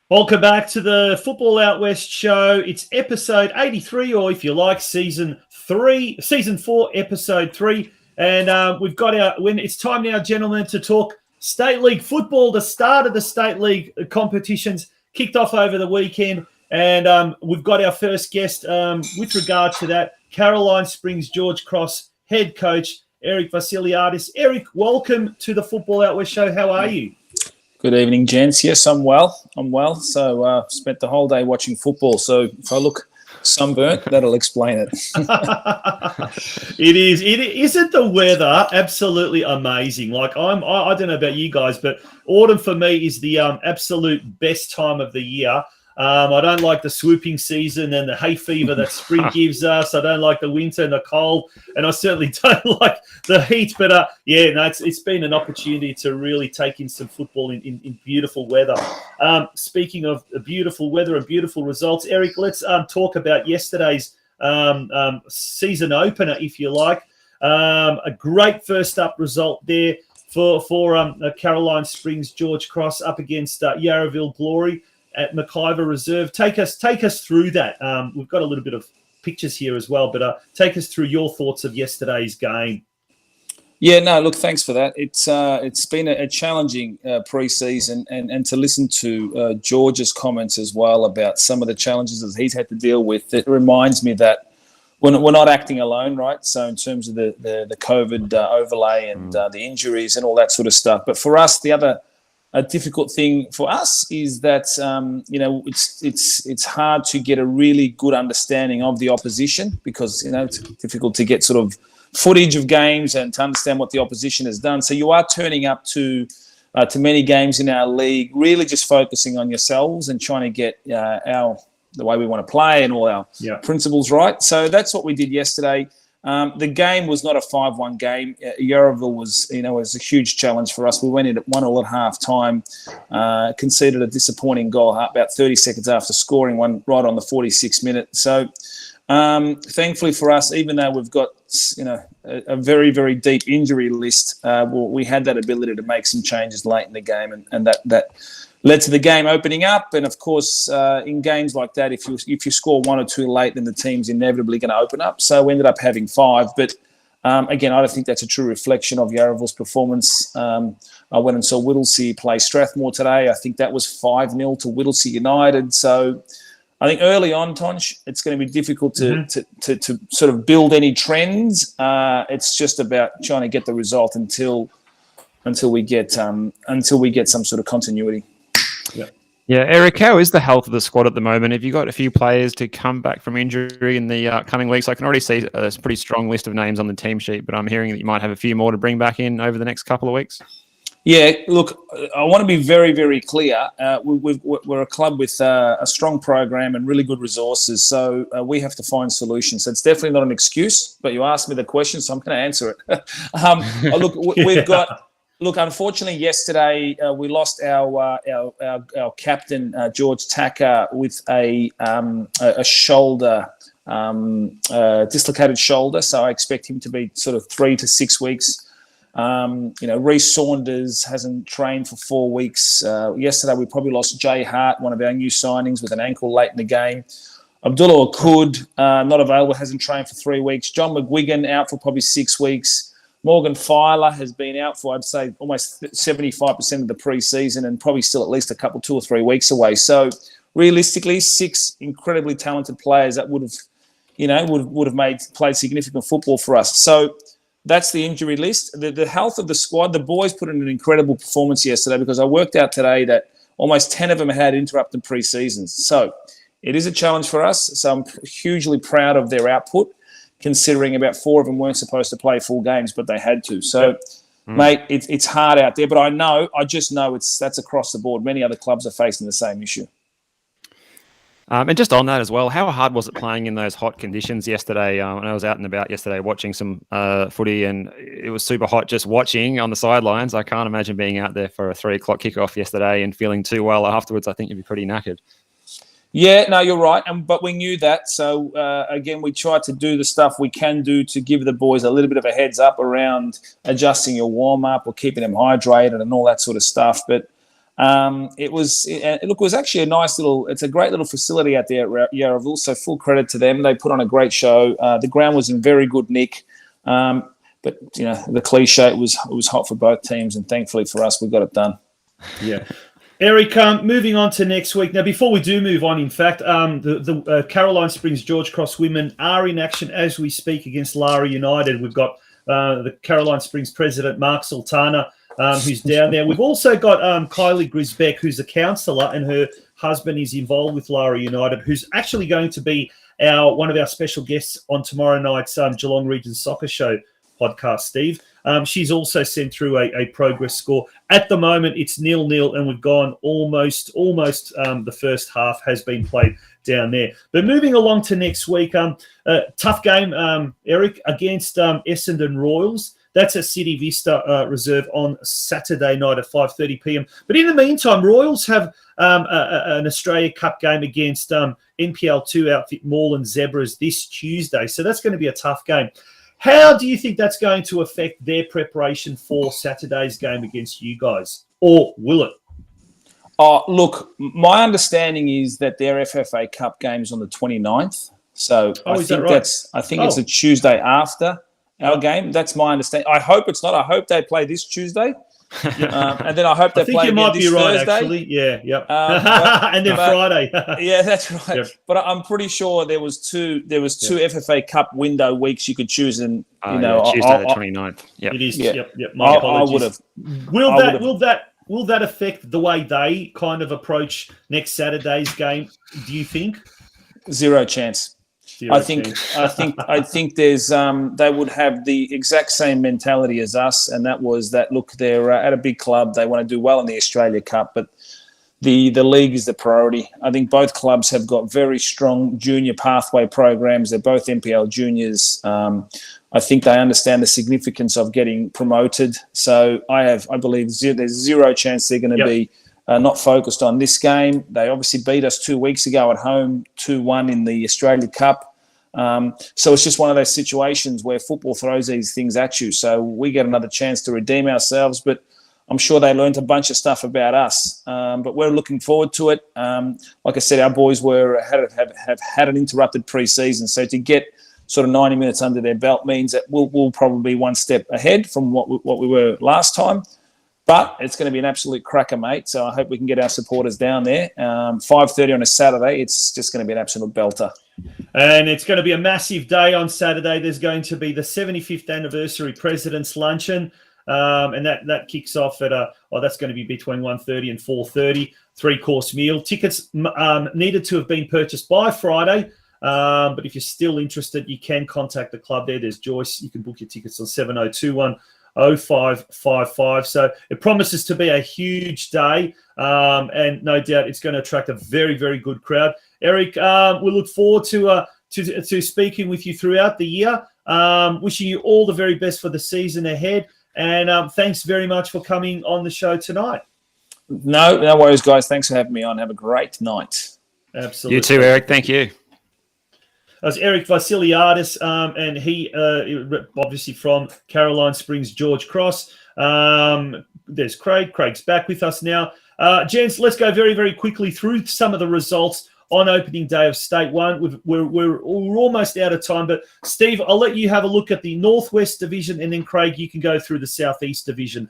Welcome back to the Football Out West show. It's episode 83, or if you like, season 4, episode 3. And we've got it's time now, gentlemen, to talk State League football. The start of the State League competitions kicked off over the weekend. And we've got our first guest with regard to that, Caroline Springs, George Cross head coach, Eric VASSILIADIS. Eric, welcome to the Football Out West show. How are you? Good evening, gents. Yes, I'm well. So spent the whole day watching football. So if I look sunburnt, that'll explain it. It is. Isn't the weather absolutely amazing? Like I don't know about you guys, but autumn for me is the absolute best time of the year. I don't like the swooping season and the hay fever that spring gives us. I don't like the winter and the cold, and I certainly don't like the heat. But it's been an opportunity to really take in some football in beautiful weather. Speaking of beautiful weather and beautiful results, Eric, let's talk about yesterday's season opener, if you like. A great first up result there for Caroline Springs, George Cross up against Yarraville Glory at McIver Reserve. Take us through that. We've got a little bit of pictures here as well, but take us through your thoughts of yesterday's game. Yeah, no, look, thanks for that. It's been a challenging pre-season, and to listen to George's comments as well about some of the challenges that he's had to deal with, it reminds me that we're not acting alone, right? So in terms of the COVID overlay and the injuries and all that sort of stuff. But for us, the other difficult thing for us is that it's hard to get a really good understanding of the opposition, because it's difficult to get sort of footage of games and to understand what the opposition has done. So you are turning up to many games in our league, really just focusing on yourselves and trying to get the way we want to play and all our principles right. So that's what we did yesterday. The game was not a 5-1 game. Yarraville was a huge challenge for us. We went in at 1-1 at half time, conceded a disappointing goal about 30 seconds after scoring one right on the 46th minute. So thankfully for us, even though we've got a very, very deep injury list, we had that ability to make some changes late in the game, and that led to the game opening up. And of course, in games like that, if you score one or two late, then the team's inevitably going to open up. So we ended up having 5. But again, I don't think that's a true reflection of Yarraville's performance. I went and saw Whittlesea play Strathmore today. I think that was 5-0 to Whittlesea United. So I think early on, Tonch, it's going to be difficult to sort of build any trends. It's just about trying to get the result until we get some sort of continuity. Yeah, Eric, how is the health of the squad at the moment? Have you got a few players to come back from injury in the coming weeks? I can already see a pretty strong list of names on the team sheet, but I'm hearing that you might have a few more to bring back in over the next couple of weeks. Yeah, look, I want to be very, very clear. We're a club with a strong program and really good resources, so we have to find solutions. So it's definitely not an excuse, but you asked me the question, so I'm going to answer it. We've got... Look, unfortunately, yesterday we lost our captain George Tacker with a shoulder, dislocated shoulder. So I expect him to be sort of 3 to 6 weeks. Reece Saunders hasn't trained for 4 weeks. Yesterday we probably lost Jay Hart, one of our new signings, with an ankle late in the game. Abdullah Akud, not available, hasn't trained for 3 weeks. John McGuigan out for probably 6 weeks. Morgan Filer has been out for, I'd say, almost 75% of the pre-season, and probably still at least a couple, 2 or 3 weeks away. So realistically, 6 incredibly talented players that would have played significant football for us. So that's the injury list. The health of the squad, the boys put in an incredible performance yesterday, because I worked out today that almost 10 of them had interrupted pre-seasons. So it is a challenge for us. So I'm hugely proud of their output. considering about 4 of them weren't supposed to play full games, but they had to. So, mate, it's hard out there. But I just know that's across the board. Many other clubs are facing the same issue. And just on that as well, how hard was it playing in those hot conditions yesterday? When I was out and about yesterday watching some footy, and it was super hot just watching on the sidelines. I can't imagine being out there for a 3 o'clock kickoff yesterday and feeling too well afterwards. I think you'd be pretty knackered. Yeah, no, you're right. But we knew that. So, again, we tried to do the stuff we can do to give the boys a little bit of a heads up around adjusting your warm-up or keeping them hydrated and all that sort of stuff. But it was actually a nice it's a great little facility out there at Yarraville, so full credit to them. They put on a great show. The ground was in very good nick. But, the cliche, it was hot for both teams, and thankfully for us, we got it done. Yeah. Eric, moving on to next week. Now, before we do move on, in fact, the Caroline Springs George Cross women are in action as we speak against Lara United. We've got the Caroline Springs president, Mark Sultana, who's down there. We've also got Kylie Grisbeck, who's a counsellor, and her husband is involved with Lara United, who's actually going to be one of our special guests on tomorrow night's Geelong Region Soccer Show podcast, Steve. She's also sent through a progress score. At the moment, it's 0-0, and we've gone almost the first half has been played down there. But moving along to next week, tough game, Eric, against Essendon Royals. That's at City Vista Reserve on Saturday night at 5:30 p.m. But in the meantime, Royals have an Australia Cup game against NPL2 outfit Moreland Zebras this Tuesday. So that's going to be a tough game. How do you think that's going to affect their preparation for Saturday's game against you guys? Or will it? Look, my understanding is that their FFA Cup game is on the 29th. So I think it's a Tuesday after our game. That's my understanding. I hope it's not. I hope they play this Tuesday. And then I hope they play again this Thursday. Actually. Yeah, yep. And then Friday. Yeah, that's right. Yep. But I'm pretty sure there was two FFA Cup window weeks you could choose, and Tuesday the 29th. Yep. It is. Yeah. Yep. My apologies. I would have. Will that affect the way they kind of approach next Saturday's game? Do you think? Zero chance. I think there's they would have the exact same mentality as us, and that was that. Look, they're at a big club. They want to do well in the Australia Cup, but the league is the priority. I think both clubs have got very strong junior pathway programs. They're both NPL juniors. I think they understand the significance of getting promoted. So I believe there's zero chance they're going to be not focused on this game. They obviously beat us 2 weeks ago at home, 2-1 in the Australia Cup. So it's just one of those situations where football throws these things at you. So we get another chance to redeem ourselves, but I'm sure they learned a bunch of stuff about us. But we're looking forward to it. Like I said, our boys have had an interrupted pre-season. So to get sort of 90 minutes under their belt means that we'll probably be one step ahead from what we were last time. But it's going to be an absolute cracker, mate. So I hope we can get our supporters down there. 5:30 on a Saturday. It's just going to be an absolute belter. And it's going to be a massive day on Saturday. There's going to be the 75th anniversary President's Luncheon. And that kicks off at that's going to be between 1:30 and 4:30, 3-course meal. Tickets needed to have been purchased by Friday. But if you're still interested, you can contact the club there. There's Joyce. You can book your tickets on 7021-0555. So it promises to be a huge day, and no doubt it's going to attract a very, very good crowd. Eric, we look forward to speaking with you throughout the year. Wishing you all the very best for the season ahead, and thanks very much for coming on the show tonight. No worries, guys. Thanks for having me on. Have a great night. Absolutely. You too, Eric. Thank you. That's Eric Vassiliadis, and he obviously from Caroline Springs George Cross. There's Craig. Craig's back with us now. Gents, let's go very, very quickly through some of the results on opening day of State 1. We're almost out of time, but Steve, I'll let you have a look at the Northwest Division, and then Craig, you can go through the Southeast Division.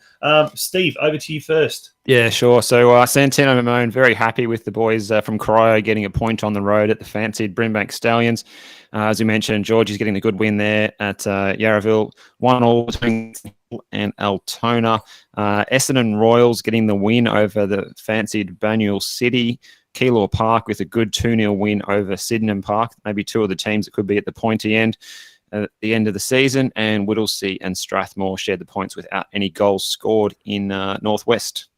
Steve, over to you first. Yeah, sure. So Santino Mamone, very happy with the boys from Cryo getting a point on the road at the fancied Brimbank Stallions. As we mentioned, George is getting a good win there at Yarraville. 1-1 between and Altona. Essendon Royals getting the win over the fancied Banyule City. Keilor Park with a good 2-0 win over Sydenham Park. Maybe two of the teams that could be at the pointy end. at the end of the season, and Whittlesea and Strathmore shared the points without any goals scored in Northwest.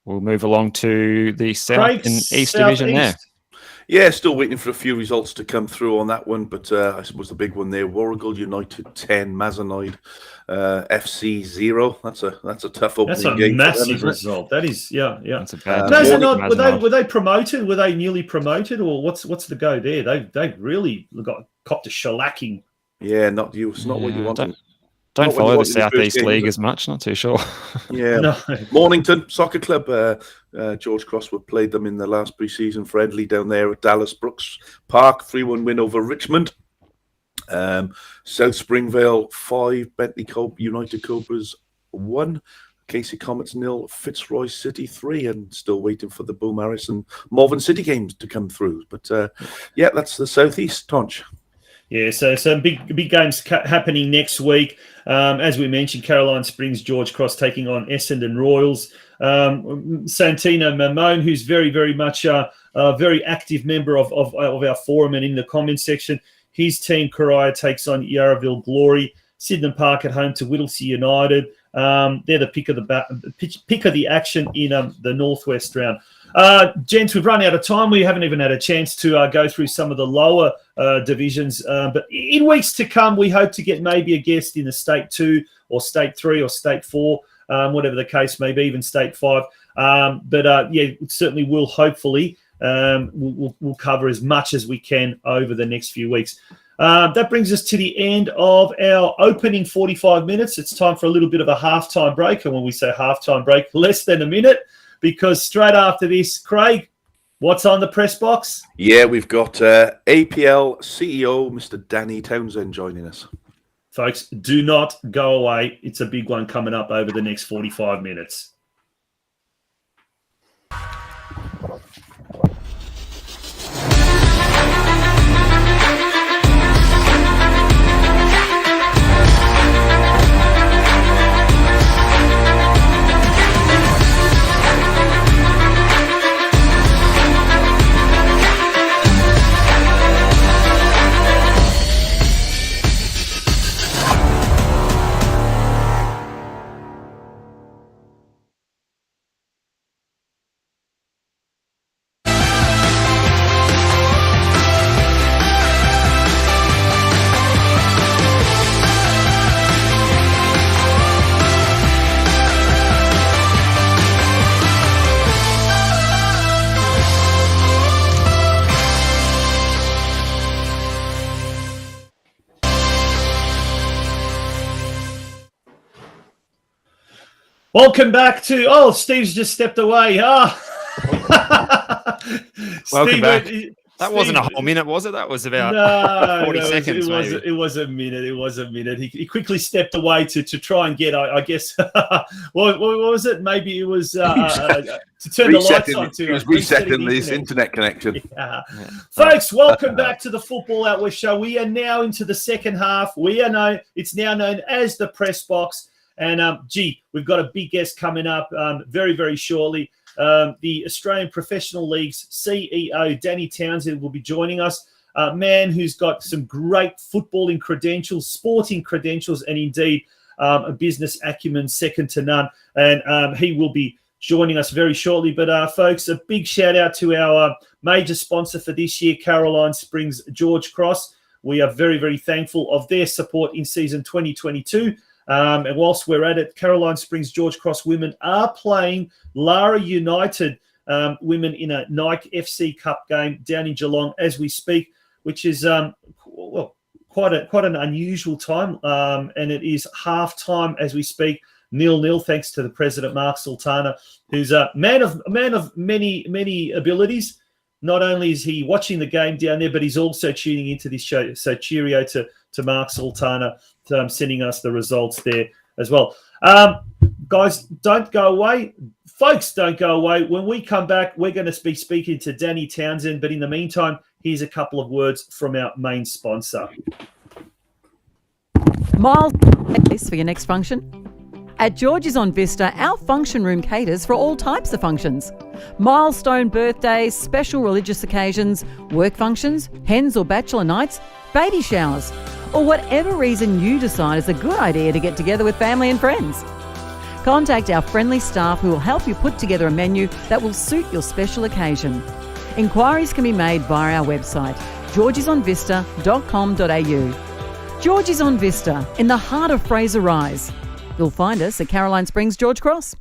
We'll move along to the South and East Division there. Yeah, still waiting for a few results to come through on that one, but I suppose the big one there: Warrigal United 10, Mazenide FC 0. That's a tough opening game. That's a massive result. That is, yeah. That's a bad. Were they promoted? Were they newly promoted, or what's the go there? They really copped a shellacking. Yeah, not you. It's not what you want. Don't follow the Southeast League as much. Not too sure. Yeah, no. Mornington Soccer Club. George Crosswood played them in the last pre-season friendly down there at Dallas Brooks Park. 3-1 win over Richmond. South Springvale 5, Bentley United Cobras 1, Casey Comets 0, Fitzroy City 3, and still waiting for the Beaumaris and Malvern City games to come through. But yeah, that's the Southeast, Tonch. Yeah, so some big games happening next week. As we mentioned, Caroline Springs, George Cross taking on Essendon Royals. Santino Mamone, who's very, very much a very active member of our forum and in the comments section. His team, Coria, takes on Yarraville Glory. Sydenham Park at home to Whittlesea United. They're the pick of the action in the Northwest round. Gents, we've run out of time. We haven't even had a chance to go through some of the lower divisions. But in weeks to come, we hope to get maybe a guest in the State 2 or State 3 or State 4, whatever the case may be, even State 5. Yeah, certainly will hopefully we'll cover as much as we can over the next few weeks. That brings us to the end of our opening 45 minutes. It's time for a little bit of a halftime break. And when we say halftime break, less than a minute. Because straight after this, Craig, what's on the press box? Yeah, we've got APL CEO, Mr. Danny Townsend, joining us. Folks, do not go away. It's a big one coming up over the next 45 minutes. Welcome back to... Steve's just stepped away. Welcome back. That wasn't a whole minute, was it? That was about 40 seconds. It was a minute. He quickly stepped away to try and get, I guess, what was it? Maybe it was to turn the lights on. He was resetting this internet connection. Yeah. Folks, welcome back to the Football Out West show. We are now into the second half. It's now known as the press box. And, we've got a big guest coming up very, very shortly. The Australian Professional League's CEO, Danny Townsend, will be joining us. A man who's got some great footballing credentials, sporting credentials, and indeed a business acumen second to none. And he will be joining us very shortly. But, folks, a big shout out to our major sponsor for this year, Caroline Springs George Cross. We are very, very thankful of their support in season 2022. And whilst we're at it, Caroline Springs George Cross women are playing Lara United women in a Nike FC Cup game down in Geelong as we speak, which is quite an unusual time. And it is half time as we speak, 0-0, thanks to the president Mark Sultana, who's a man of many abilities. Not only is he watching the game down there, but he's also tuning into this show. So cheerio to Mark Sultana, sending us the results there as well. Guys, don't go away. Folks, don't go away. When we come back, we're going to be speaking to Danny Townsend. But in the meantime, here's a couple of words from our main sponsor. Miles for your next function. At George's on Vista, our function room caters for all types of functions. Milestone birthdays, special religious occasions, work functions, hens or bachelor nights, baby showers, or whatever reason you decide is a good idea to get together with family and friends. Contact our friendly staff who will help you put together a menu that will suit your special occasion. Inquiries can be made via our website, georgesonvista.com.au. George's on Vista, in the heart of Fraser Rise. You'll find us at Caroline Springs, George Cross.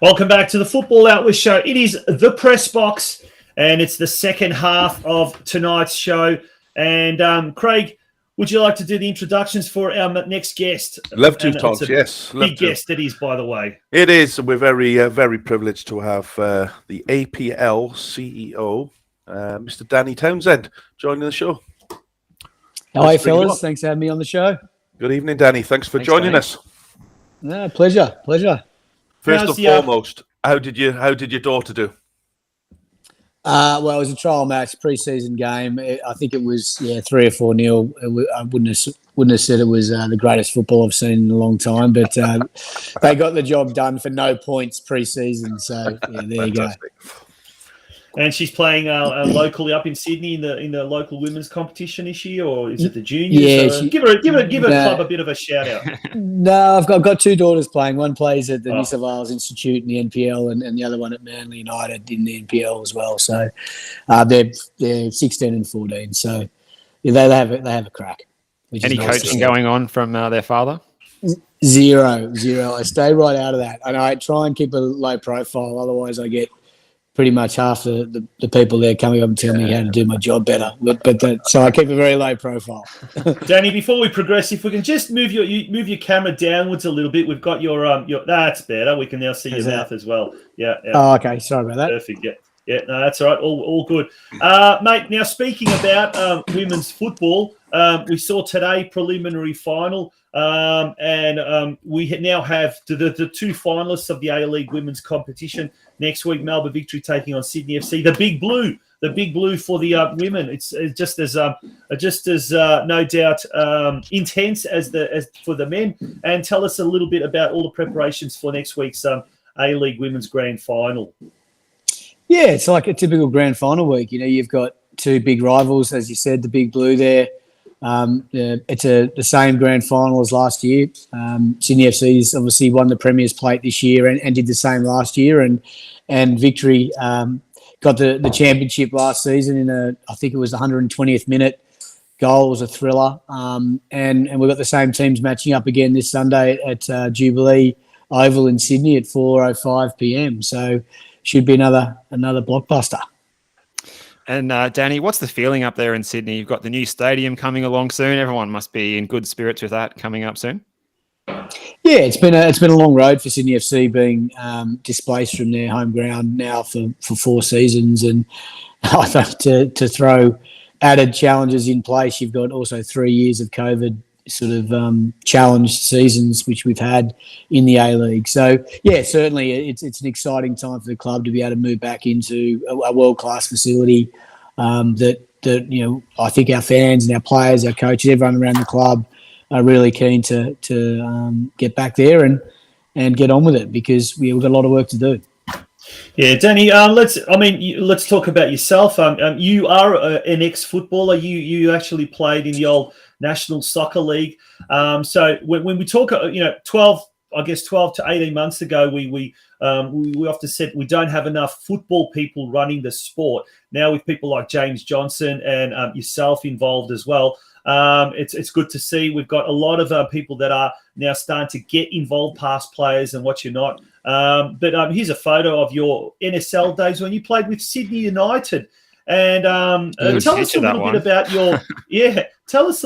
Welcome back to the Football Out With show. It is the press box, and it's the second half of tonight's show. And Craig, would you like to do the introductions for our next guest? Love to, Tonks, yes. Big guest it is, by the way. It is. We're very, very privileged to have the APL CEO, Mr. Danny Townsend, joining the show. Hi, fellas. Thanks for having me on the show. Good evening, Danny. Thanks for joining us. No, pleasure. First and foremost, how did your daughter do? Well, it was a trial match, pre-season game. I think it was 3 or 4-0. I wouldn't have said it was the greatest football I've seen in a long time, but they got the job done for no points pre-season. So there you go. And she's playing locally up in Sydney in the local women's competition, is she, or is it the juniors? Yeah, give her club a bit of a shout out. No, I've got two daughters playing. One plays at the New South Wales Institute in the NPL, and the other one at Manly United in the NPL as well. So they're 16 and 14. So they have a crack. Any coaching going on from their father? Zero. I stay right out of that, and I try and keep a low profile. Otherwise, I get pretty much half the people there coming up and telling me how to do my job better. So I keep a very low profile. Danny, before we progress, if we can just move your camera downwards a little bit, we've got your that's better. We can now see your mouth as well. Yeah. Oh, okay. Sorry about that. Perfect. Yeah. No, that's all right. All good, mate. Now speaking about women's football, we saw today preliminary final. And we now have the two finalists of the A-League women's competition next week. Melbourne Victory taking on Sydney FC. The Big Blue for the women. It's just as no doubt intense as for the men. And tell us a little bit about all the preparations for next week's A-League women's grand final. Yeah, it's like a typical grand final week. You've got two big rivals, as you said, the Big Blue there. It's the same grand final as last year. Sydney FC's obviously won the Premier's Plate this year and did the same last year. And Victory got the championship last season in I think it was the 120th minute goal. It was a thriller. And we've got the same teams matching up again this Sunday at Jubilee Oval in Sydney at 4:05 p.m. So should be another blockbuster. And Danny, what's the feeling up there in Sydney? You've got the new stadium coming along soon. Everyone must be in good spirits with that coming up soon. Yeah, it's been a long road for Sydney FC, being displaced from their home ground now for 4 seasons, and I think to throw added challenges in place, you've got also 3 years of COVID sort of challenged seasons which we've had in the A-League. So yeah, certainly it's an exciting time for the club to be able to move back into a world-class facility that I think our fans and our players, our coaches, everyone around the club are really keen to get back there and get on with it, because we've got a lot of work to do. Yeah, Danny. Let's talk about yourself. You are an ex-footballer. You actually played in the old National Soccer League. So when we talk, 12 to 18 months ago, we often said we don't have enough football people running the sport. Now with people like James Johnson and yourself involved as well, it's good to see. We've got a lot of people that are now starting to get involved, past players and what you're not. But here's a photo of your NSL days when you played with Sydney United. And tell us a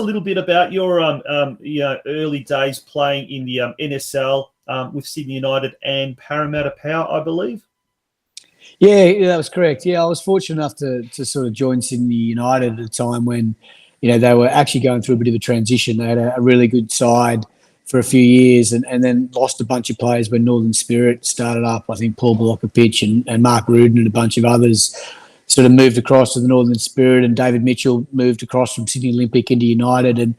little bit about your early days playing in the NSL with Sydney United and Parramatta Power, I believe. Yeah, that was correct. Yeah, I was fortunate enough to sort of join Sydney United at a time when they were actually going through a bit of a transition. They had a really good side for a few years and then lost a bunch of players when Northern Spirit started up. I think Paul Blocker-Pitch and Mark Rudin and a bunch of others sort of moved across to the Northern Spirit, and David Mitchell moved across from Sydney Olympic into United, and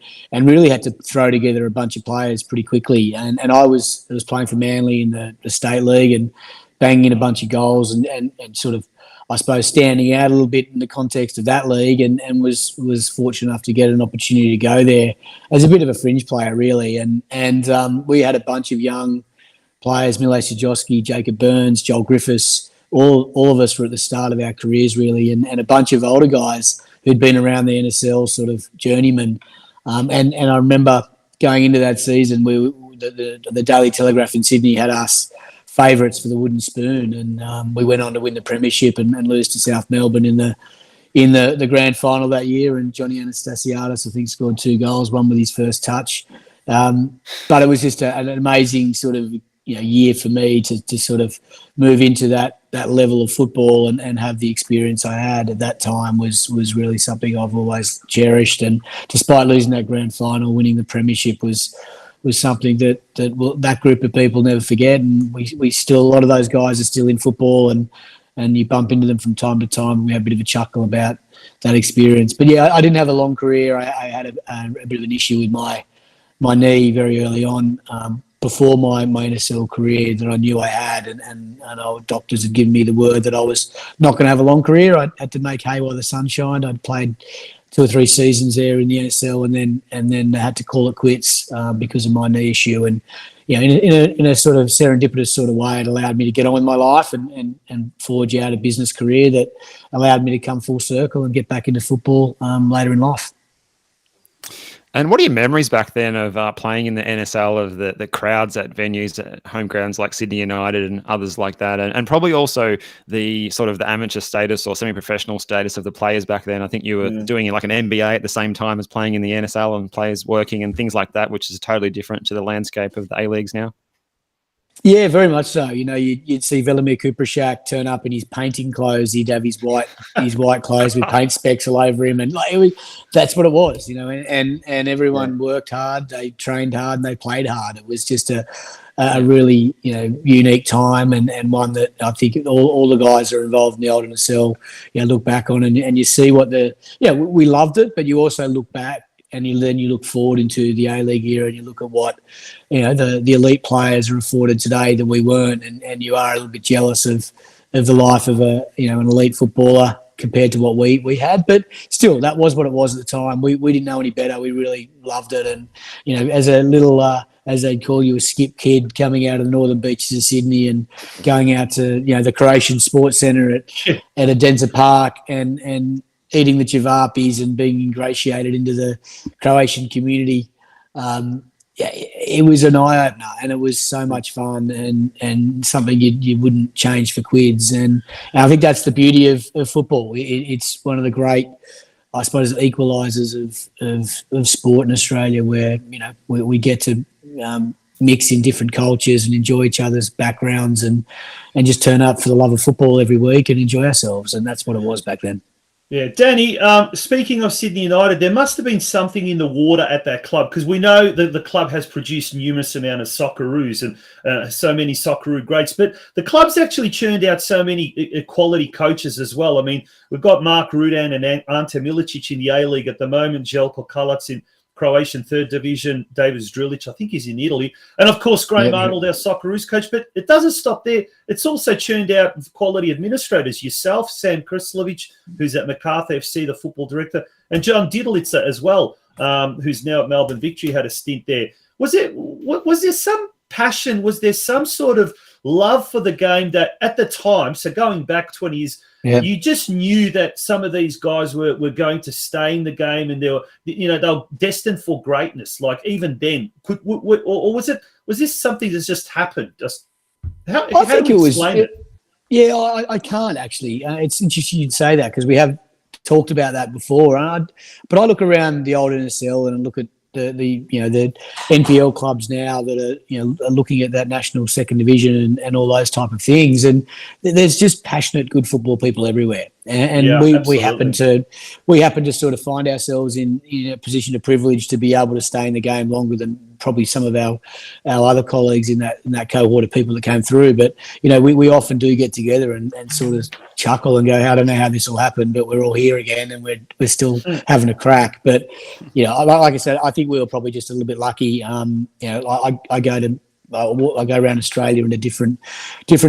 really had to throw together a bunch of players pretty quickly. And I was playing for Manly in the State League and banging in a bunch of goals and sort of, I suppose, standing out a little bit in the context of that league, and was fortunate enough to get an opportunity to go there as a bit of a fringe player, really. And we had a bunch of young players, Mile Sajowski, Jacob Burns, Joel Griffiths. All of us were at the start of our careers, really, and a bunch of older guys who'd been around the NSL, sort of journeymen. And I remember going into that season, the Daily Telegraph in Sydney had us favourites for the Wooden Spoon, and we went on to win the premiership and lose to South Melbourne in the grand final that year. And Johnny Anastasiadis, I think, scored 2 goals, one with his first touch. But it was just an amazing sort of year for me to sort of move into that level of football and have the experience I had at that time was really something I've always cherished. And despite losing that grand final, winning the premiership was something that group of people never forget. And we still, a lot of those guys are still in football, and you bump into them from time to time. And we have a bit of a chuckle about that experience. But yeah, I didn't have a long career. I had a bit of an issue with my knee very early on, before my NSL career, that I knew I had, and our doctors had given me the word that I was not going to have a long career. I had to make hay while the sun shined. I'd played 2 or 3 seasons there in the NSL, and then I had to call it quits because of my knee issue. And in a sort of serendipitous sort of way, it allowed me to get on with my life and forge out a business career that allowed me to come full circle and get back into football later in life. And what are your memories back then of playing in the NSL, of the crowds at venues, at home grounds like Sydney United and others like that, and probably also the sort of the amateur status or semi-professional status of the players back then? I think you were doing like an MBA at the same time as playing in the NSL, and players working and things like that, which is totally different to the landscape of the A-Leagues now. Yeah, very much so. You'd see Velimir Kuprashak turn up in his painting clothes. He'd have his white clothes with paint specks all over him, and that's what it was. And everyone worked hard, they trained hard, and they played hard. It was just a really unique time, and one that I think all the guys that are involved in the old NSL look back on, and you see what we loved it, but you also look back. And then you look forward into the A-League era, and you look at what the elite players are afforded today that we weren't, and you are a little bit jealous of the life of an elite footballer compared to what we had. But still, that was what it was at the time. We didn't know any better. We really loved it, and as a little as they'd call you, a skip kid coming out of the northern beaches of Sydney and going out to the Croatian Sports Centre at Adenza Park and eating the chivapis and being ingratiated into the Croatian community. It was an eye-opener, and it was so much fun and something you wouldn't change for quids. And I think that's the beauty of football. It's one of the great, I suppose, equalisers of sport in Australia, where we get to mix in different cultures and enjoy each other's backgrounds and just turn up for the love of football every week and enjoy ourselves. And that's what it was back then. Yeah, Danny, speaking of Sydney United, there must have been something in the water at that club, because we know that the club has produced numerous amount of Socceroos and so many Socceroo greats, but the club's actually churned out so many quality coaches as well. I mean, we've got Mark Rudan and Ante Milicic in the A-League at the moment, Jelko Kalac in Croatian third division, David Zdrilic, I think he's in Italy. And of course, Graham Arnold, our Socceroos coach. But it doesn't stop there. It's also churned out quality administrators. Yourself, Sam Krislovic, who's at Macarthur FC, the football director, and John Didlitzer as well, who's now at Melbourne Victory, had a stint there. Was there some passion? Was there some sort of love for the game that at the time, so going back 20 years, you just knew that some of these guys were going to stay in the game, and they were destined for greatness. Like even then, or was this something that's just happened? How do you explain it? Yeah, I can't actually. It's interesting you'd say that, because we have talked about that before. But I look around the old NSL and look at the NPL clubs now that are looking at that national second division and all those type of things, and there's just passionate, good football people everywhere, and we happen to sort of find ourselves in a position of privilege to be able to stay in the game longer than probably some of our other colleagues in that cohort of people that came through. But we often do get together and sort of chuckle and go, I don't know how this all happened, but we're all here again and we're still having a crack. But, like I said, I think we were probably just a little bit lucky. I go around Australia into different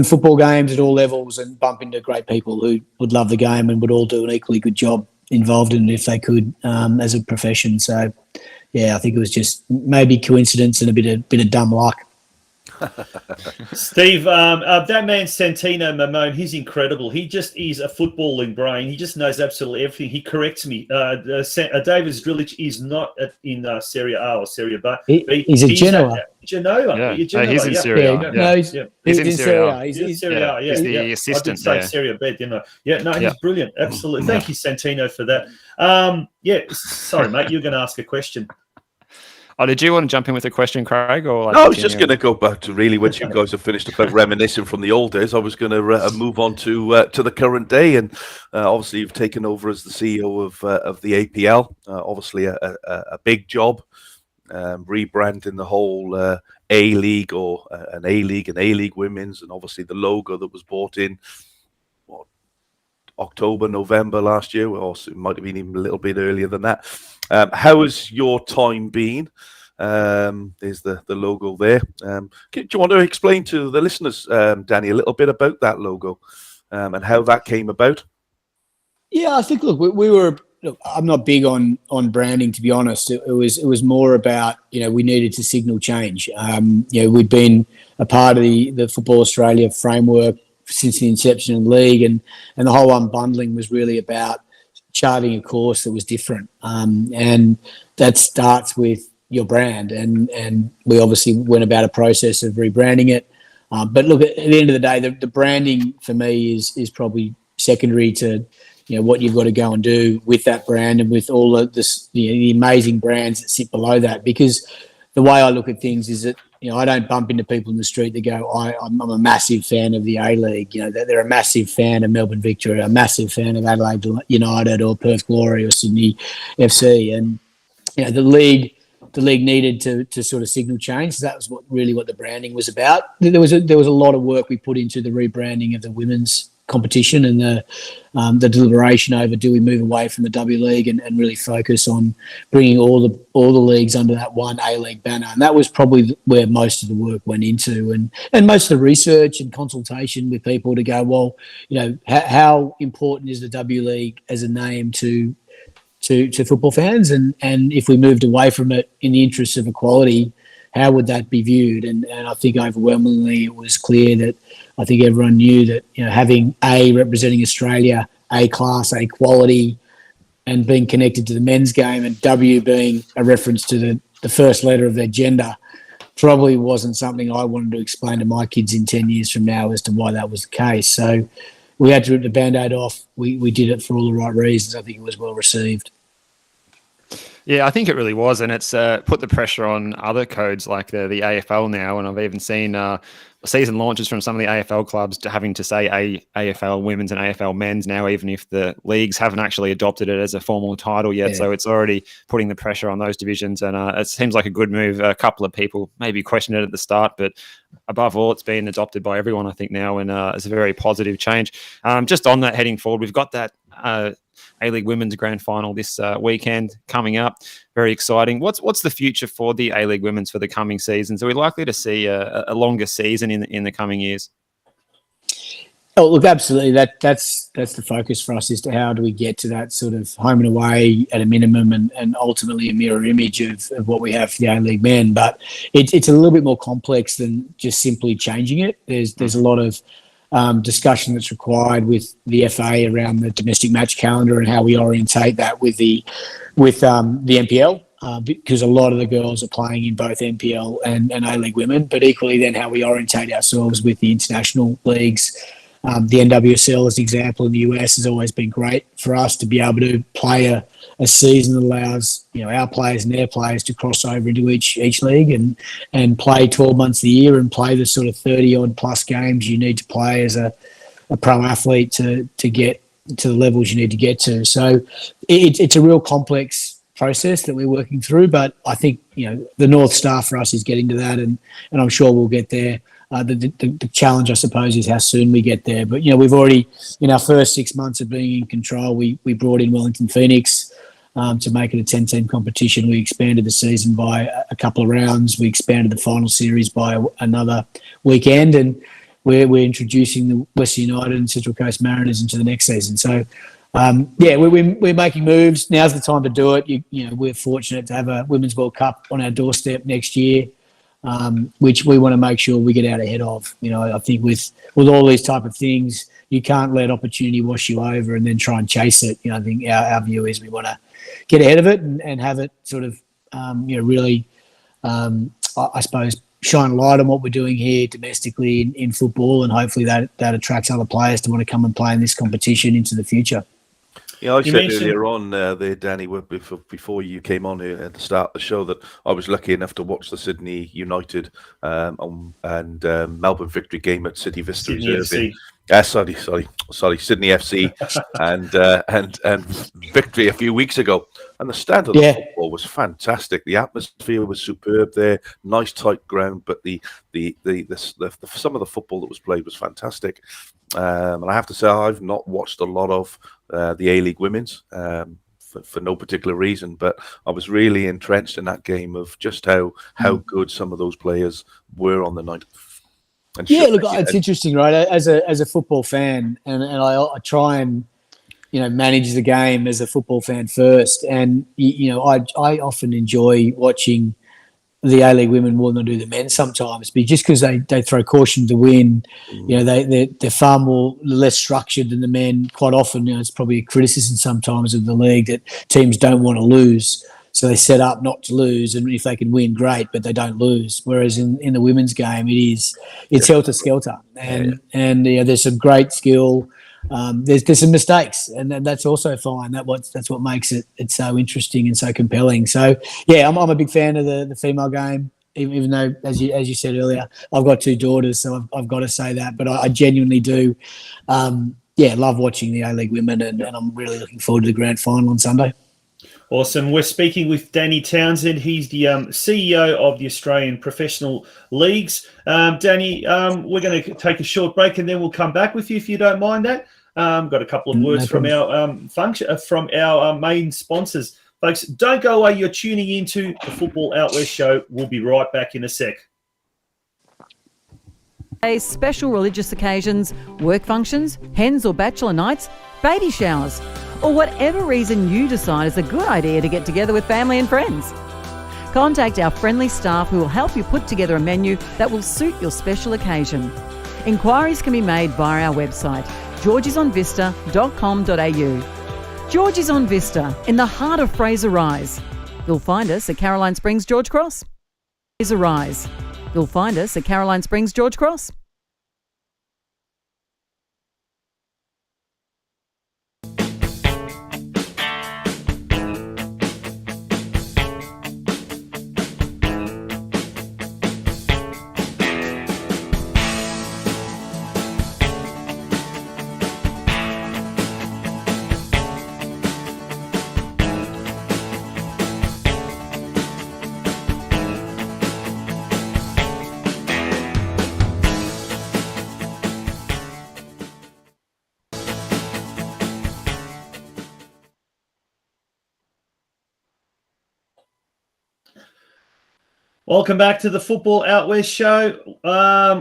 football games at all levels and bump into great people who would love the game and would all do an equally good job involved in it if they could, as a profession. So, yeah, I think it was just maybe coincidence and a bit of dumb luck. Steve, that man Santino Mamone, he's incredible. He just is a footballing brain. He just knows absolutely everything. He corrects me. David Zdrilic is not in Serie A or Serie B. He's a Genoa. Genoa. He's in Serie A. No, he's in Serie A. He's Serie A. He's the assistant. I did say Serie B, didn't I? He's brilliant. Absolutely. Thank you, Santino, for that. Sorry, mate. You're going to ask a question. Oh, did you want to jump in with a question, Craig? Or No, I was just going to go back to really once you guys have finished about reminiscing from the old days. I was going to move on to the current day, and obviously you've taken over as the CEO of the APL. Obviously a big job, rebranding the whole A League or an A League and A League Women's, and obviously the logo that was bought in October, November last year, or it might have been even a little bit earlier than that. How has your time been? There's the logo there. Do you want to explain to the listeners, Danny, a little bit about that logo and how that came about? Yeah, I think, look, we were. Look, I'm not big on branding, to be honest. It was more about, we needed to signal change. We'd been a part of the Football Australia framework since the inception of the league, and the whole unbundling was really about charting a course that was different, and that starts with your brand, and we obviously went about a process of rebranding it, but look, at the end of the day, the branding for me is probably secondary to what you've got to go and do with that brand and with all of this, the amazing brands that sit below that. Because the way I look at things is that I don't bump into people in the street that go, I'm a massive fan of the A League. They're a massive fan of Melbourne Victory, a massive fan of Adelaide United or Perth Glory or Sydney FC. And the league needed to sort of signal change. So that was what the branding was about. There was a lot of work we put into the rebranding of the women's competition and the deliberation over, do we move away from the W League and really focus on bringing all the leagues under that one A League banner. And that was probably where most of the work went into, and most of the research and consultation with people to go, well, how important is the W League as a name to football fans, and if we moved away from it in the interests of equality, how would that be viewed? And I think overwhelmingly it was clear that I think everyone knew that having A representing Australia, A class, A quality, and being connected to the men's game, and W being a reference to the first letter of their gender, probably wasn't something I wanted to explain to my kids in 10 years from now as to why that was the case. So we had to rip the Band-Aid off. We did it for all the right reasons. I think it was well received. Yeah, I think it really was, and it's put the pressure on other codes like the AFL now, and I've even seen season launches from some of the AFL clubs to having to say AFL women's and AFL men's now, even if the leagues haven't actually adopted it as a formal title yet. Yeah. So it's already putting the pressure on those divisions, and it seems like a good move. A couple of people maybe questioned it at the start, but above all, it's been adopted by everyone, I think, now, and it's a very positive change. Just on that, heading forward, we've got that A-League Women's Grand Final this weekend coming up. Very exciting. What's the future for the A-League Women's for the coming seasons? Are we likely to see a longer season in the coming years? Oh, look, absolutely. That's the focus for us, is to how do we get to that sort of home and away at a minimum, and ultimately a mirror image of what we have for the A-League men. But it's a little bit more complex than just simply changing it. There's a lot of discussion that's required with the FA around the domestic match calendar and how we orientate that with the NPL, because a lot of the girls are playing in both NPL and A-League women, but equally then how we orientate ourselves with the international leagues. The NWSL, as an example, in the US has always been great for us to be able to play a season that allows our players and their players to cross over into each league and play 12 months a year and play the sort of 30-odd plus games you need to play as a pro athlete to get to the levels you need to get to. So it's a real complex process that we're working through, but I think the North Star for us is getting to that, and I'm sure we'll get there. The challenge, I suppose, is how soon we get there. But, we've already, in our first 6 months of being in control, we brought in Wellington Phoenix to make it a 10-team competition. We expanded the season by a couple of rounds. We expanded the final series by another weekend. And we're introducing the Western United and Central Coast Mariners into the next season. So, we're making moves. Now's the time to do it. We're fortunate to have a Women's World Cup on our doorstep next year, which we want to make sure we get out ahead of. I think with all these type of things, you can't let opportunity wash you over and then try and chase it. I think our view is we want to get ahead of it and have it sort of, really, I suppose, shine a light on what we're doing here domestically in football, and hopefully that attracts other players to want to come and play in this competition into the future. Yeah, I said earlier on there, Danny, before you came on here at the start of the show, that I was lucky enough to watch the Sydney United and Melbourne Victory game at City Vista Reserve. Sydney FC and Victory a few weeks ago, and the standard of football was fantastic. The atmosphere was superb there, nice tight ground, but the some of the football that was played was fantastic. And I have to say, I've not watched a lot of the A-League Women's for no particular reason, but I was really entrenched in that game of just how good some of those players were on the night. It's interesting, right? As a football fan, and I try and manage the game as a football fan first, and I often enjoy watching the A-League women more than I do the men sometimes, but just because they throw caution to win, they're far less structured than the men. Quite often, it's probably a criticism sometimes of the league that teams don't want to lose, so they set up not to lose, and if they can win, great, but they don't lose. Whereas in the women's game, it's helter skelter, and there's some great skill. There's some mistakes, and that's also fine. That's what makes it so interesting and so compelling. So I'm a big fan of the female game, even though as you said earlier, I've got two daughters, so I've got to say that. But I genuinely do, love watching the A-League women, and I'm really looking forward to the grand final on Sunday. Awesome. We're speaking with Danny Townsend. He's the CEO of the Australian Professional Leagues. Danny, we're going to take a short break and then we'll come back with you if you don't mind that. Got a couple of words from our main sponsors. Folks, don't go away. You're tuning into the Football Out West show. We'll be right back in a sec. Special religious occasions, work functions, hens or bachelor nights, baby showers, or whatever reason you decide is a good idea to get together with family and friends. Contact our friendly staff who will help you put together a menu that will suit your special occasion. Inquiries can be made via our website, georgesonvista.com.au. George's on Vista, in the heart of Fraser Rise. You'll find us at Caroline Springs, George Cross. Fraser Rise. You'll find us at Caroline Springs, George Cross. Welcome back to the Football Out West show.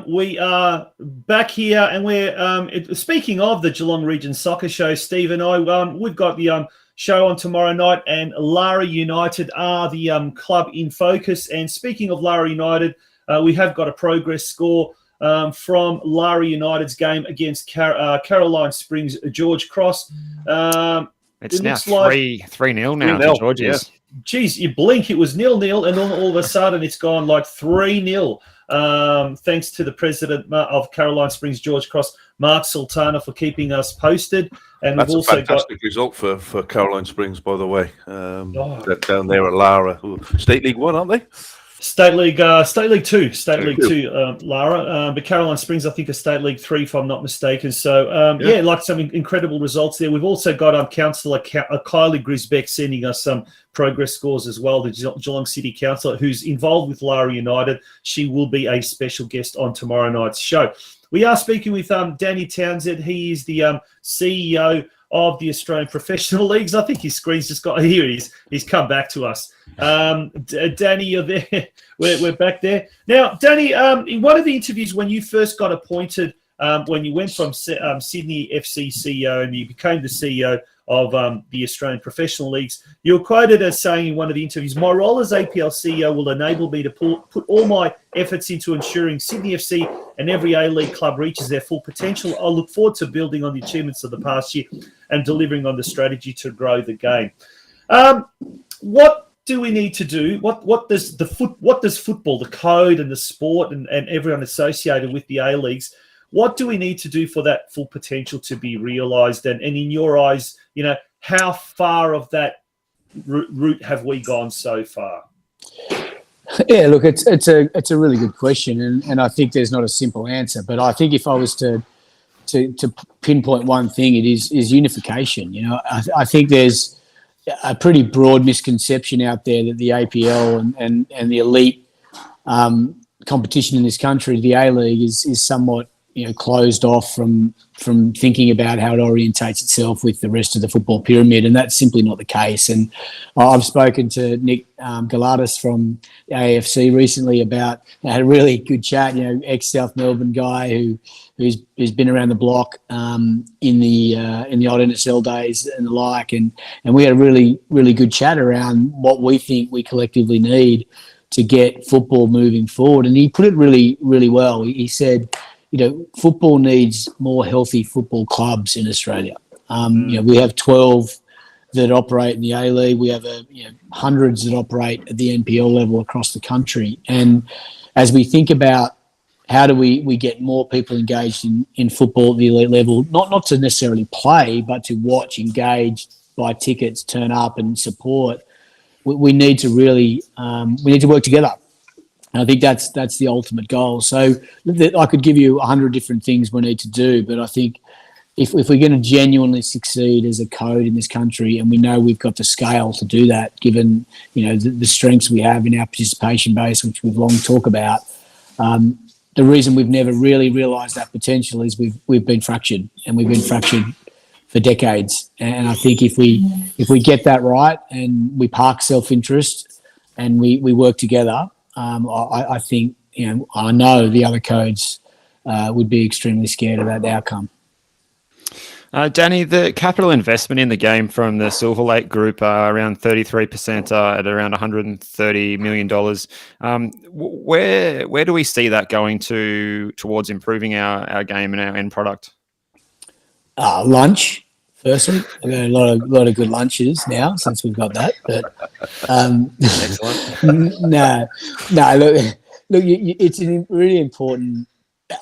We are back here, and we're speaking of the Geelong Region Soccer Show. Steve and I, we've got the show on tomorrow night, and Lara United are the club in focus. And speaking of Lara United, we have got a progress score from Lara United's game against Caroline Springs, George Cross. It's now 3-0 now to George's. Yeah. Geez, you blink, it was 0-0, and all of a sudden it's gone like 3-0. Thanks to the president of Caroline Springs, George Cross, Mark Sultana, for keeping us posted. And that's we've also a fantastic result for Caroline Springs, by the way. Down there at Lara, State League 1, aren't they? State League 2, Lara. But Caroline Springs, I think, are State League 3, if I'm not mistaken. So, like some incredible results there. We've also got Councillor Kylie Grisbeck sending us some progress scores as well, the Geelong City Councillor, who's involved with Lara United. She will be a special guest on tomorrow night's show. We are speaking with Danny Townsend. He is the CEO of the Australian Professional Leagues. I think his screen's just got here. He's come back to us. Danny, you're there. We're back there now. Danny, in one of the interviews when you first got appointed, when you went from Sydney FC CEO and you became the CEO of the Australian Professional Leagues, you were quoted as saying in one of the interviews, "My role as APL CEO will enable me to put all my efforts into ensuring Sydney FC and every A-League club reaches their full potential. I look forward to building on the achievements of the past year and delivering on the strategy to grow the game." What do we need to do? What does football, the code and the sport and everyone associated with the A-Leagues, what do we need to do for that full potential to be realised? And in your eyes, how far of that route have we gone so far? Yeah, look, it's a really good question, and I think there's not a simple answer. But I think if I was to pinpoint one thing, it is unification. I think there's a pretty broad misconception out there that the APL and the elite competition in this country, the A-League, is somewhat closed off from thinking about how it orientates itself with the rest of the football pyramid, and that's simply not the case. And I've spoken to Nick Galatas from AFC recently about had a really good chat. Ex-South Melbourne guy who's been around the block in the old NSL days and the like, and we had a really really good chat around what we think we collectively need to get football moving forward. And he put it really really well. He said, football needs more healthy football clubs in Australia. We have 12 that operate in the A-League. We have hundreds that operate at the NPL level across the country. And as we think about how do we get more people engaged in football at the elite level, not to necessarily play, but to watch, engage, buy tickets, turn up and support, we need to really work together. And I think that's the ultimate goal. So I could give you 100 different things we need to do, but I think if we're going to genuinely succeed as a code in this country, and we know we've got the scale to do that, given the strengths we have in our participation base, which we've long talked about, the reason we've never really realised that potential is we've been fractured, and we've been fractured for decades. And I think if we get that right and we park self-interest and we work together, I think, I know the other codes would be extremely scared of that outcome. Danny, the capital investment in the game from the Silver Lake Group, around 33%, at around $130 million. Where do we see that going towards improving our game and our end product? Lunch. Firstly, I've got a lot of good lunches now since we've got that. But excellent. No. Look, it's really important.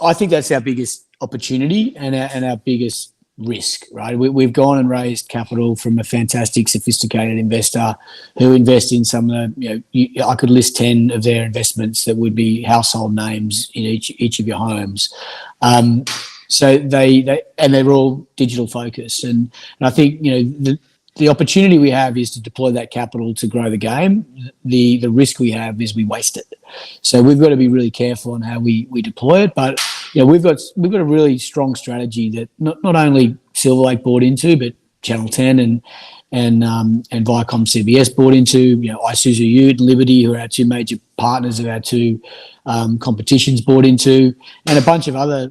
I think that's our biggest opportunity and our biggest risk, right? We've gone and raised capital from a fantastic, sophisticated investor who invests in some of the. I could list 10 of their investments that would be household names in each of your homes. So they're all digital focused, and I think the opportunity we have is to deploy that capital to grow the game. The risk we have is we waste it. So we've got to be really careful on how we deploy it. But we've got a really strong strategy that not only Silver Lake bought into, but Channel 10 and Viacom CBS bought into. Isuzu Ute, Liberty, who are our two major partners of our two competitions, bought into, and a bunch of other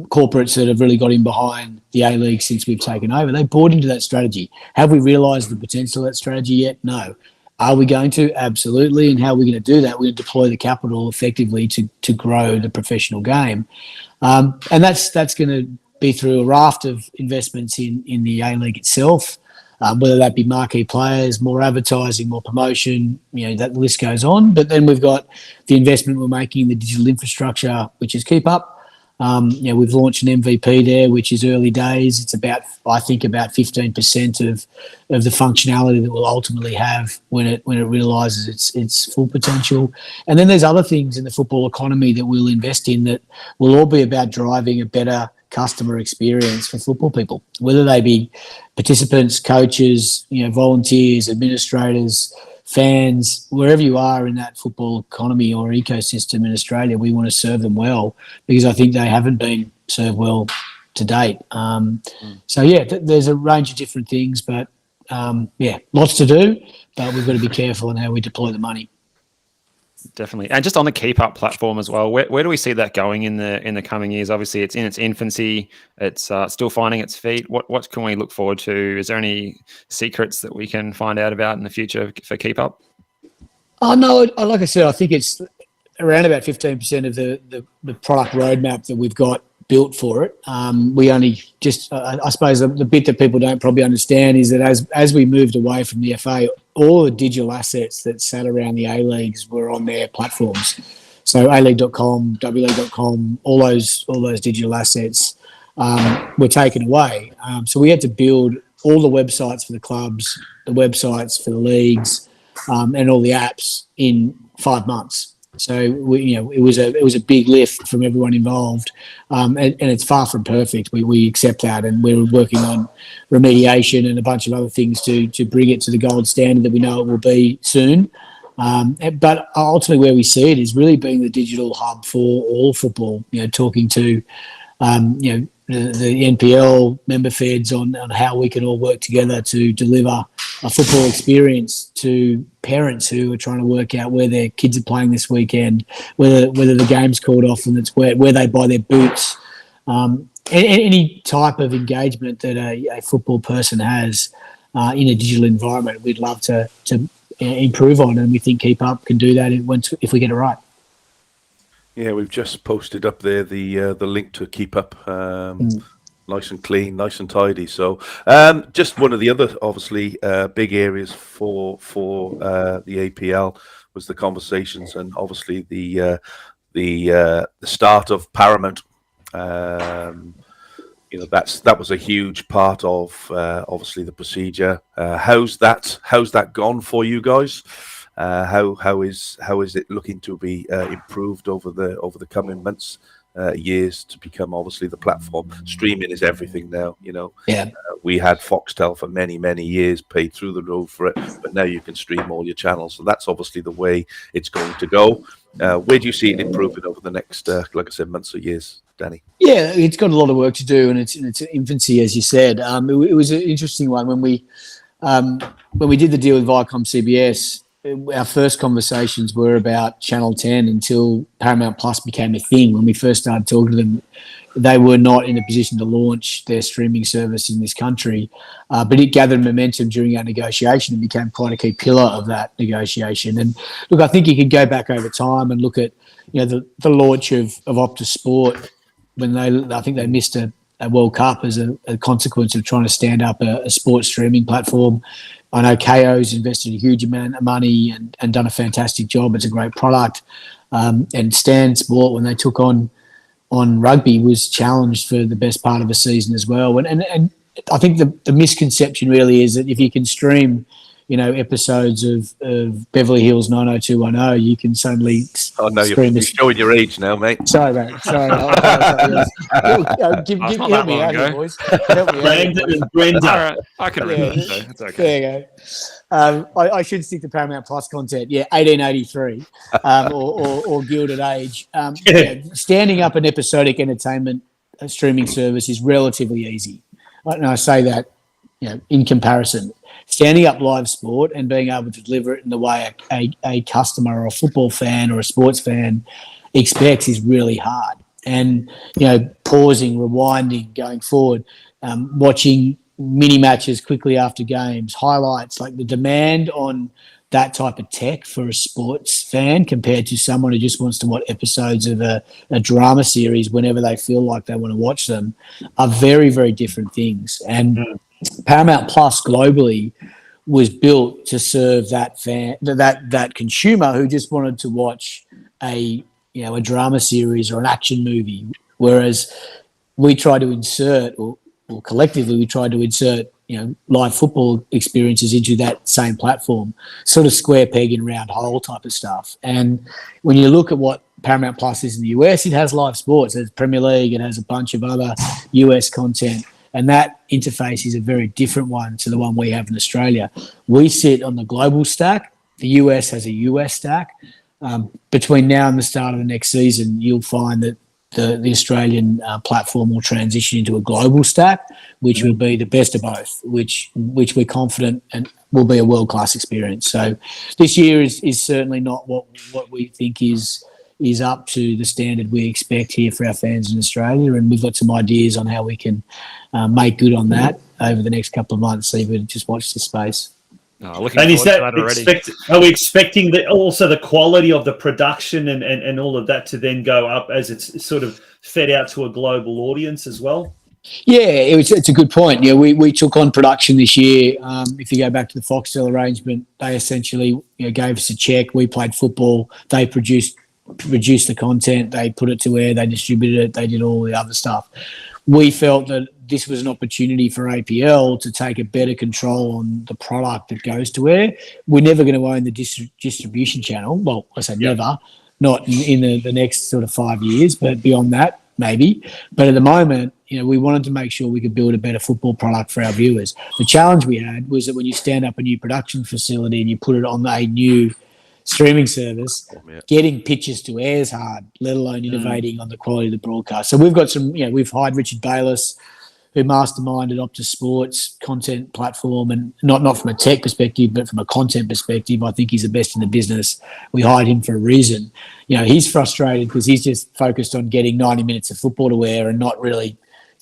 corporates that have really got in behind the A-League since we've taken over. They bought into that strategy. Have we realised the potential of that strategy yet? No. Are we going to? Absolutely. And how are we going to do that? We're going to deploy the capital effectively to grow the professional game. And that's going to be through a raft of investments in the A-League itself, whether that be marquee players, more advertising, more promotion, that list goes on. But then we've got the investment we're making in the digital infrastructure, which is Keep Up. We've launched an MVP there, which is early days. It's I think about 15% of the functionality that we'll ultimately have when it realises its full potential. And then there's other things in the football economy that we'll invest in that will all be about driving a better customer experience for football people, whether they be participants, coaches, volunteers, administrators, fans, wherever you are in that football economy or ecosystem in Australia. We want to serve them well because I think they haven't been served well to date. There's a range of different things, but lots to do, but we've got to be careful in how we deploy the money. Definitely. And just on the Keep Up platform as well, where do we see that going in the coming years? Obviously, it's in its infancy. It's still finding its feet. What can we look forward to? Is there any secrets that we can find out about in the future for Keep Up? Oh, no, like I said, I think it's around about 15% of the product roadmap that we've got built for it. We only just, I suppose the bit that people don't probably understand is that as we moved away from the FA, all the digital assets that sat around the A-Leagues were on their platforms. So aleague.com, wleague.com, all those digital assets were taken away. So we had to build all the websites for the clubs, the websites for the leagues, and all the apps in 5 months. So it was a big lift from everyone involved, and it's far from perfect. We accept that, and we're working on remediation and a bunch of other things to bring it to the gold standard that we know it will be soon. But ultimately, where we see it is really being the digital hub for all football. Talking to the NPL member feds on how we can all work together to deliver a football experience to parents who are trying to work out where their kids are playing this weekend, whether the game's called off and it's where they buy their boots. Any type of engagement that a football person has in a digital environment, we'd love to improve on, and we think Keep Up can do that if we get it right. Yeah, we've just posted up there the link to Keep Up. Nice and clean, nice and tidy. So just one of the other, obviously, big areas for the APL was the conversations and obviously the start of Paramount. That was a huge part of obviously the procedure. How's that gone for you guys? How is it looking to be improved over the coming months? Years to become obviously the platform. Streaming is everything now. We had Foxtel for many years, paid through the roof for it, but now you can stream all your channels. So that's obviously the way it's going to go. Where do you see it improving over the next, like I said, months or years, Danny? Yeah, it's got a lot of work to do, and it's in its infancy, as you said. It was an interesting one when we did the deal with Viacom CBS. Our first conversations were about Channel 10 until Paramount Plus became a thing. When we first started talking to them, they were not in a position to launch their streaming service in this country. But it gathered momentum during our negotiation and became quite a key pillar of that negotiation. And look, I think you could go back over time and look at the launch of Optus Sport when I think they missed a World Cup as a consequence of trying to stand up a sports streaming platform. I know KO's invested a huge amount of money and done a fantastic job. It's a great product. And Stan Sport, when they took on rugby, was challenged for the best part of a season as well. And I think the misconception really is that if you can stream, episodes of Beverly Hills 90210, you can suddenly you're showing your age now, mate. Sorry, mate. Sorry. Help me out here, boys. Brandon and Brenda. I can read that. It's okay. There you go. I should stick to Paramount Plus content. Yeah, 1883 or Gilded Age. Standing up an episodic entertainment streaming service is relatively easy. And I say that, in comparison. Standing up live sport and being able to deliver it in the way a customer or a football fan or a sports fan expects is really hard. And, pausing, rewinding, going forward, watching mini matches quickly after games, highlights, like the demand on that type of tech for a sports fan compared to someone who just wants to watch episodes of a drama series whenever they feel like they want to watch them are very, very different things. And Paramount Plus globally was built to serve that fan, that consumer who just wanted to watch a drama series or an action movie Whereas we try to insert, or collectively we try to insert, live football experiences into that same platform, sort of square peg in round hole type of stuff. And when you look at what Paramount Plus is in the US, it has live sports. There's Premier League. It has a bunch of other US content. And that interface is a very different one to the one we have in Australia. We sit on the global stack. The US has a US stack. Between now and the start of the next season, you'll find that the Australian platform will transition into a global stack, which will be the best of both, which we're confident and will be a world-class experience. So this year is certainly not what we think is up to the standard we expect here for our fans in Australia, and we've got some ideas on how we can make good on that over the next couple of months. So you just watch this space. And is that are we expecting also the quality of the production and all of that to then go up as it's sort of fed out to a global audience as well? Yeah, it's a good point. Yeah, we took on production this year. If you go back to the Foxtel arrangement, they essentially gave us a check. We played football. They produced the content. They put it to air. They distributed it. They did all the other stuff. We felt that this was an opportunity for APL to take a better control on the product that goes to air. We're never going to own the distribution channel. Well, I say never, not in the next sort of 5 years, but beyond that, maybe. But at the moment, we wanted to make sure we could build a better football product for our viewers. The challenge we had was that when you stand up a new production facility and you put it on a new streaming service, getting pitches to air is hard, let alone innovating on the quality of the broadcast. So we've got some, we've hired Richard Bayless, who masterminded Optus Sports content platform, and not from a tech perspective, but from a content perspective. I think he's the best in the business. We hired him for a reason. He's frustrated because he's just focused on getting 90 minutes of football to air and not really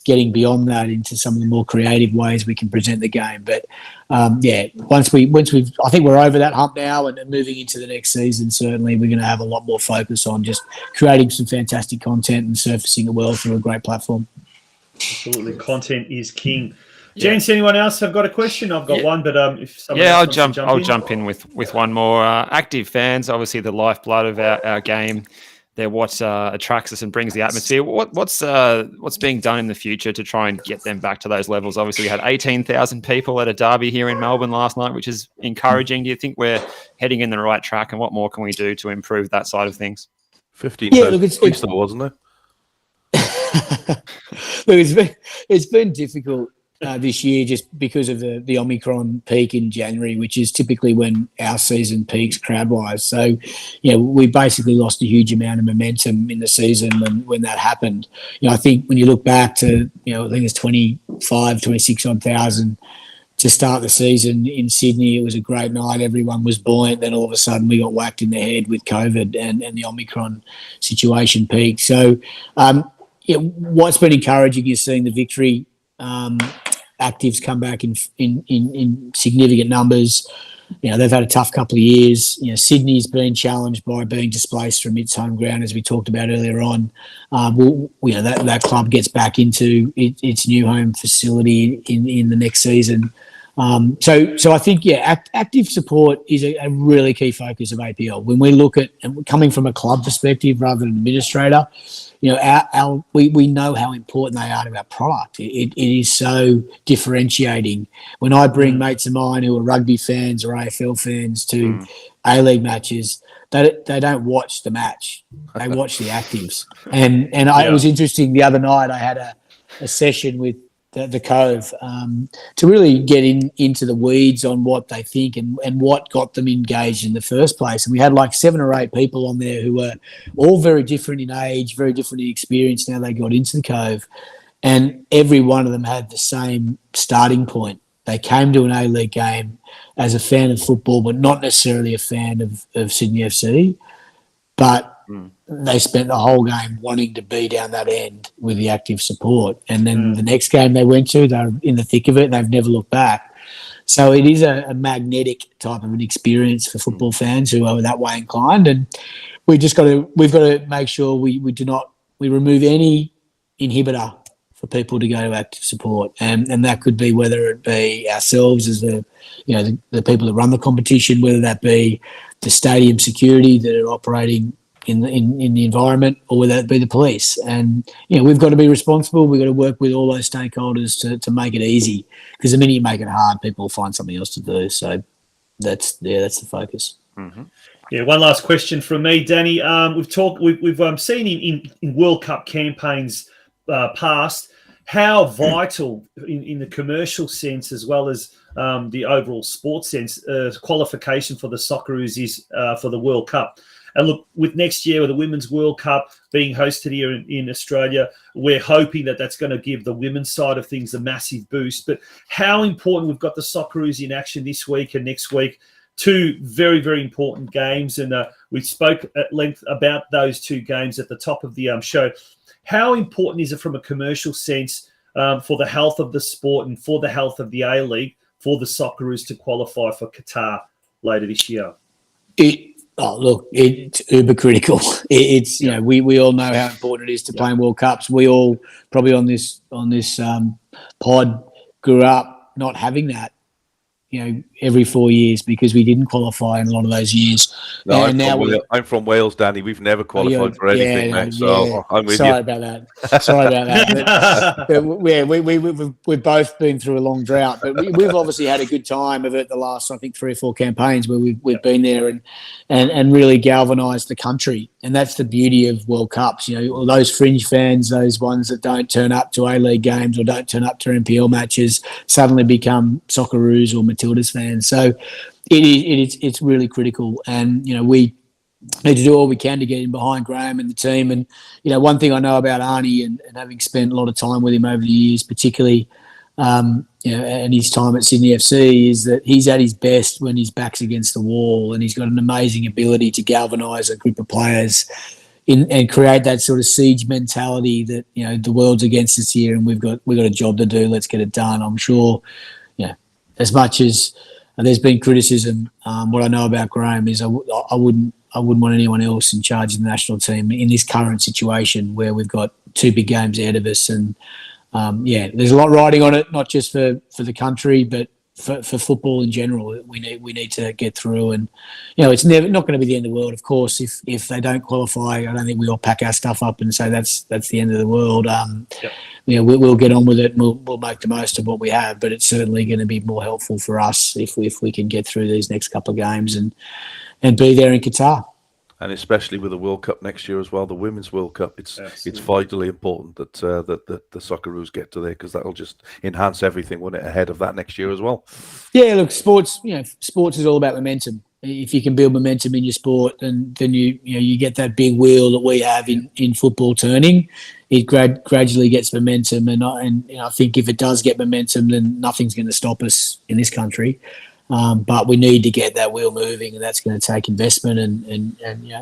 getting beyond that into some of the more creative ways we can present the game. But once we've, I think we're over that hump now and moving into the next season, certainly we're going to have a lot more focus on just creating some fantastic content and surfacing it well through a great platform. Absolutely. Content is king. Gents, anyone else have got a question? I've got one, but if someone else I'll jump in with one more. Active fans, obviously the lifeblood of our game. They're what attracts us and brings the atmosphere. What's being done in the future to try and get them back to those levels? Obviously, we had 18,000 people at a derby here in Melbourne last night, which is encouraging. Do you think we're heading in the right track, and what more can we do to improve that side of things? 15,000 wasn't it? Look, it's been difficult this year just because of the Omicron peak in January, which is typically when our season peaks crowd-wise. So, we basically lost a huge amount of momentum in the season when that happened. I think when you look back to, I think it's 26-odd thousand to start the season in Sydney. It was a great night. Everyone was buoyant. Then all of a sudden we got whacked in the head with COVID and the Omicron situation peaked. So, what's been encouraging is seeing the Victory actives come back in significant numbers. They've had a tough couple of years. Sydney's been challenged by being displaced from its home ground, as we talked about earlier on. That club gets back into its new home facility in the next season. So I think, active support is a really key focus of APL. When we look at, and coming from a club perspective rather than an administrator, we know how important they are to our product. It is so differentiating. When I bring mates of mine who are rugby fans or AFL fans to A-League matches, they don't watch the match. They watch the actives. And it was interesting. The other night I had a session with the Cove to really get into the weeds on what they think and what got them engaged in the first place. And we had like 7 or 8 people on there who were all very different in age, very different in experience. Now they got into the Cove, and every one of them had the same starting point. They came to an A-League game as a fan of football, but not necessarily a fan of Sydney FC. But they spent the whole game wanting to be down that end with the active support. And then the next game they went to, they're in the thick of it and they've never looked back. So it is a magnetic type of an experience for football fans who are that way inclined. And we've got to make sure we remove any inhibitor for people to go to active support. And that could be whether it be ourselves as the people that run the competition, whether that be the stadium security that are operating in the environment, or whether it be the police. And we've got to be responsible. We've got to work with all those stakeholders to make it easy, because the minute you make it hard, people will find something else to do. So that's the focus. Mm-hmm. Yeah, one last question from me, Danny. We've seen in World Cup campaigns past how vital in the commercial sense, as well as the overall sports sense, qualification for the Socceroos is for the World Cup. And look, with next year, with the Women's World Cup being hosted here in Australia, we're hoping that that's going to give the women's side of things a massive boost. But how important, we've got the Socceroos in action this week and next week, two very, very important games. And we spoke at length about those two games at the top of the show. How important is it from a commercial sense for the health of the sport and for the health of the A-League for the Socceroos to qualify for Qatar later this year? It's uber critical. We all know how important it is to play in World Cups. We all probably on this pod grew up not having that, every 4 years, because we didn't qualify in a lot of those years. No, and I'm from Wales, Danny. We've never qualified for anything, mate. So I'm with you. Sorry about that. But, we've both been through a long drought, but we've obviously had a good time of it the last, I think, 3 or 4 campaigns where we've been there and really galvanised the country. And that's the beauty of World Cups. All those fringe fans, those ones that don't turn up to A-League games or don't turn up to NPL matches, suddenly become Socceroos or Matildas fans. So it's really critical, and we need to do all we can to get in behind Graham and the team. And one thing I know about Arnie, and having spent a lot of time with him over the years, particularly and his time at Sydney FC, is that he's at his best when his back's against the wall, and he's got an amazing ability to galvanise a group of players and create that sort of siege mentality that the world's against us here, and we've got a job to do. Let's get it done. I'm sure, as much as there's been criticism, what I know about Graham is I wouldn't want anyone else in charge of the national team in this current situation where we've got 2 big games ahead of us. And there's a lot riding on it, not just for the country, but for football in general. We need to get through, and it's not going to be the end of the world. Of course, if they don't qualify, I don't think we all pack our stuff up and say that's the end of the world. We'll get on with it, and we'll make the most of what we have. But it's certainly going to be more helpful for us if we can get through these next couple of games and be there in Qatar. And especially with the World Cup next year as well, the Women's World Cup, it's vitally important that the Socceroos get to there, because that'll just enhance everything, won't it, ahead of that next year as well. Yeah, look, sports is all about momentum. If you can build momentum in your sport, then you get that big wheel that we have in football turning. It gradually gets momentum, and I think if it does get momentum, then nothing's going to stop us in this country. But we need to get that wheel moving, and that's going to take investment and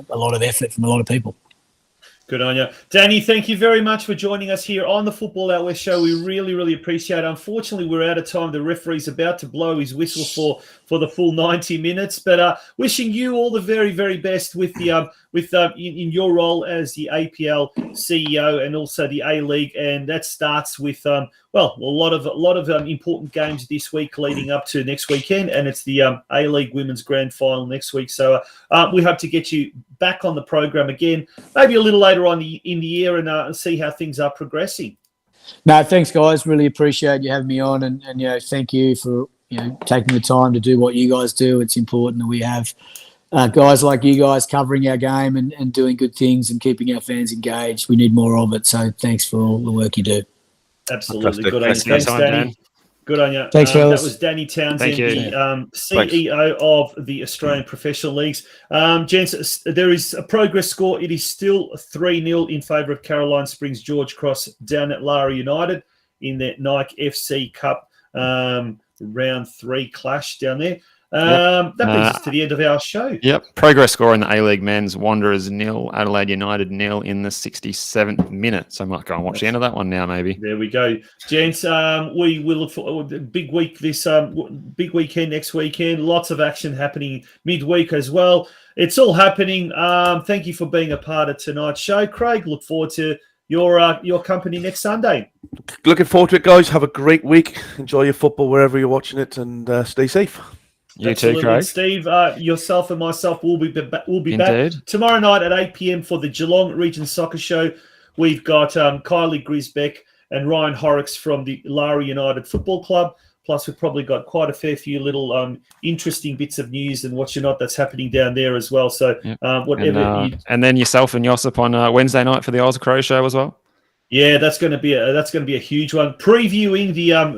a lot of effort from a lot of people. Good on you. Danny, thank you very much for joining us here on the Football Out West show. We really, really appreciate it. Unfortunately, we're out of time. The referee's about to blow his whistle for the full 90 minutes. But wishing you all the very, very best with the in your role as the APL CEO and also the A-League. And that starts with a lot of important games this week leading up to next weekend, and it's the A-League Women's Grand Final next week. So we hope to get you back on the program again, maybe a little later on in the year, and see how things are progressing. No, thanks, guys. Really appreciate you having me on, and thank you for taking the time to do what you guys do. It's important that we have guys like you guys covering our game and doing good things and keeping our fans engaged. We need more of it. So thanks for all the work you do. Absolutely. Good on you. Thanks, Danny. Good on you. Thanks, fellas. That was Danny Townsend, the CEO of the Australian Professional Leagues. Gents, there is a progress score. It is still 3-0 in favour of Caroline Springs George Cross down at Lara United in the Nike FC Cup round 3 clash down there. That brings us to the end of our show. Yep. Progress score in the A-League men's: Wanderers 0, Adelaide United 0 in the 67th minute. So I might go and watch the end of that one now, maybe. There we go. Gents, we will look for a big week big weekend next weekend. Lots of action happening midweek as well. It's all happening. Thank you for being a part of tonight's show. Craig, look forward to your company next Sunday. Looking forward to it, guys. Have a great week. Enjoy your football wherever you're watching it, and stay safe. You Absolutely. too, Craig. Steve, yourself and myself will be back Indeed. tomorrow night at 8 p.m. for the Geelong Region Soccer Show. We've got Kylie Grisbeck and Ryan Horrocks from the Lara United Football Club. Plus, we've probably got quite a fair few little interesting bits of news and what that's happening down there as well. So whatever. And then yourself and Josip on Wednesday night for the Oz Crow Show as well. Yeah, that's going to be a huge one. Previewing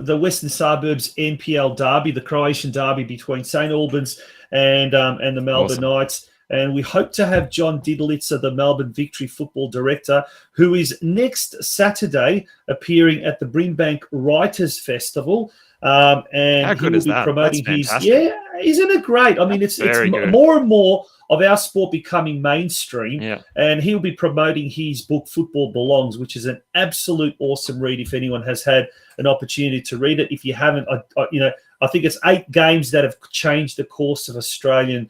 the Western Suburbs NPL derby, the Croatian derby between St Albans and the Melbourne Knights. And we hope to have John Didlitzer, the Melbourne Victory football director, who is next Saturday appearing at the Brimbank Writers Festival. And how good he will is be that? promoting That's isn't it great? I mean, it's more and more of our sport becoming mainstream, and he'll be promoting his book Football Belongs, which is an absolute awesome read. If anyone has had an opportunity to read it, if you haven't, I think it's 8 games that have changed the course of Australian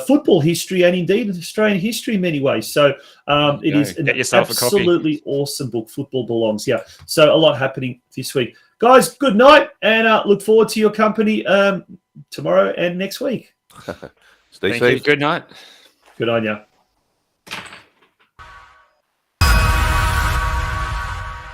football history and indeed Australian history in many ways. So it is an absolutely awesome book, Football Belongs. Yeah, so a lot happening this week. Guys, good night, and look forward to your company tomorrow and next week. Stay Thank safe. you. Good night. Good on you.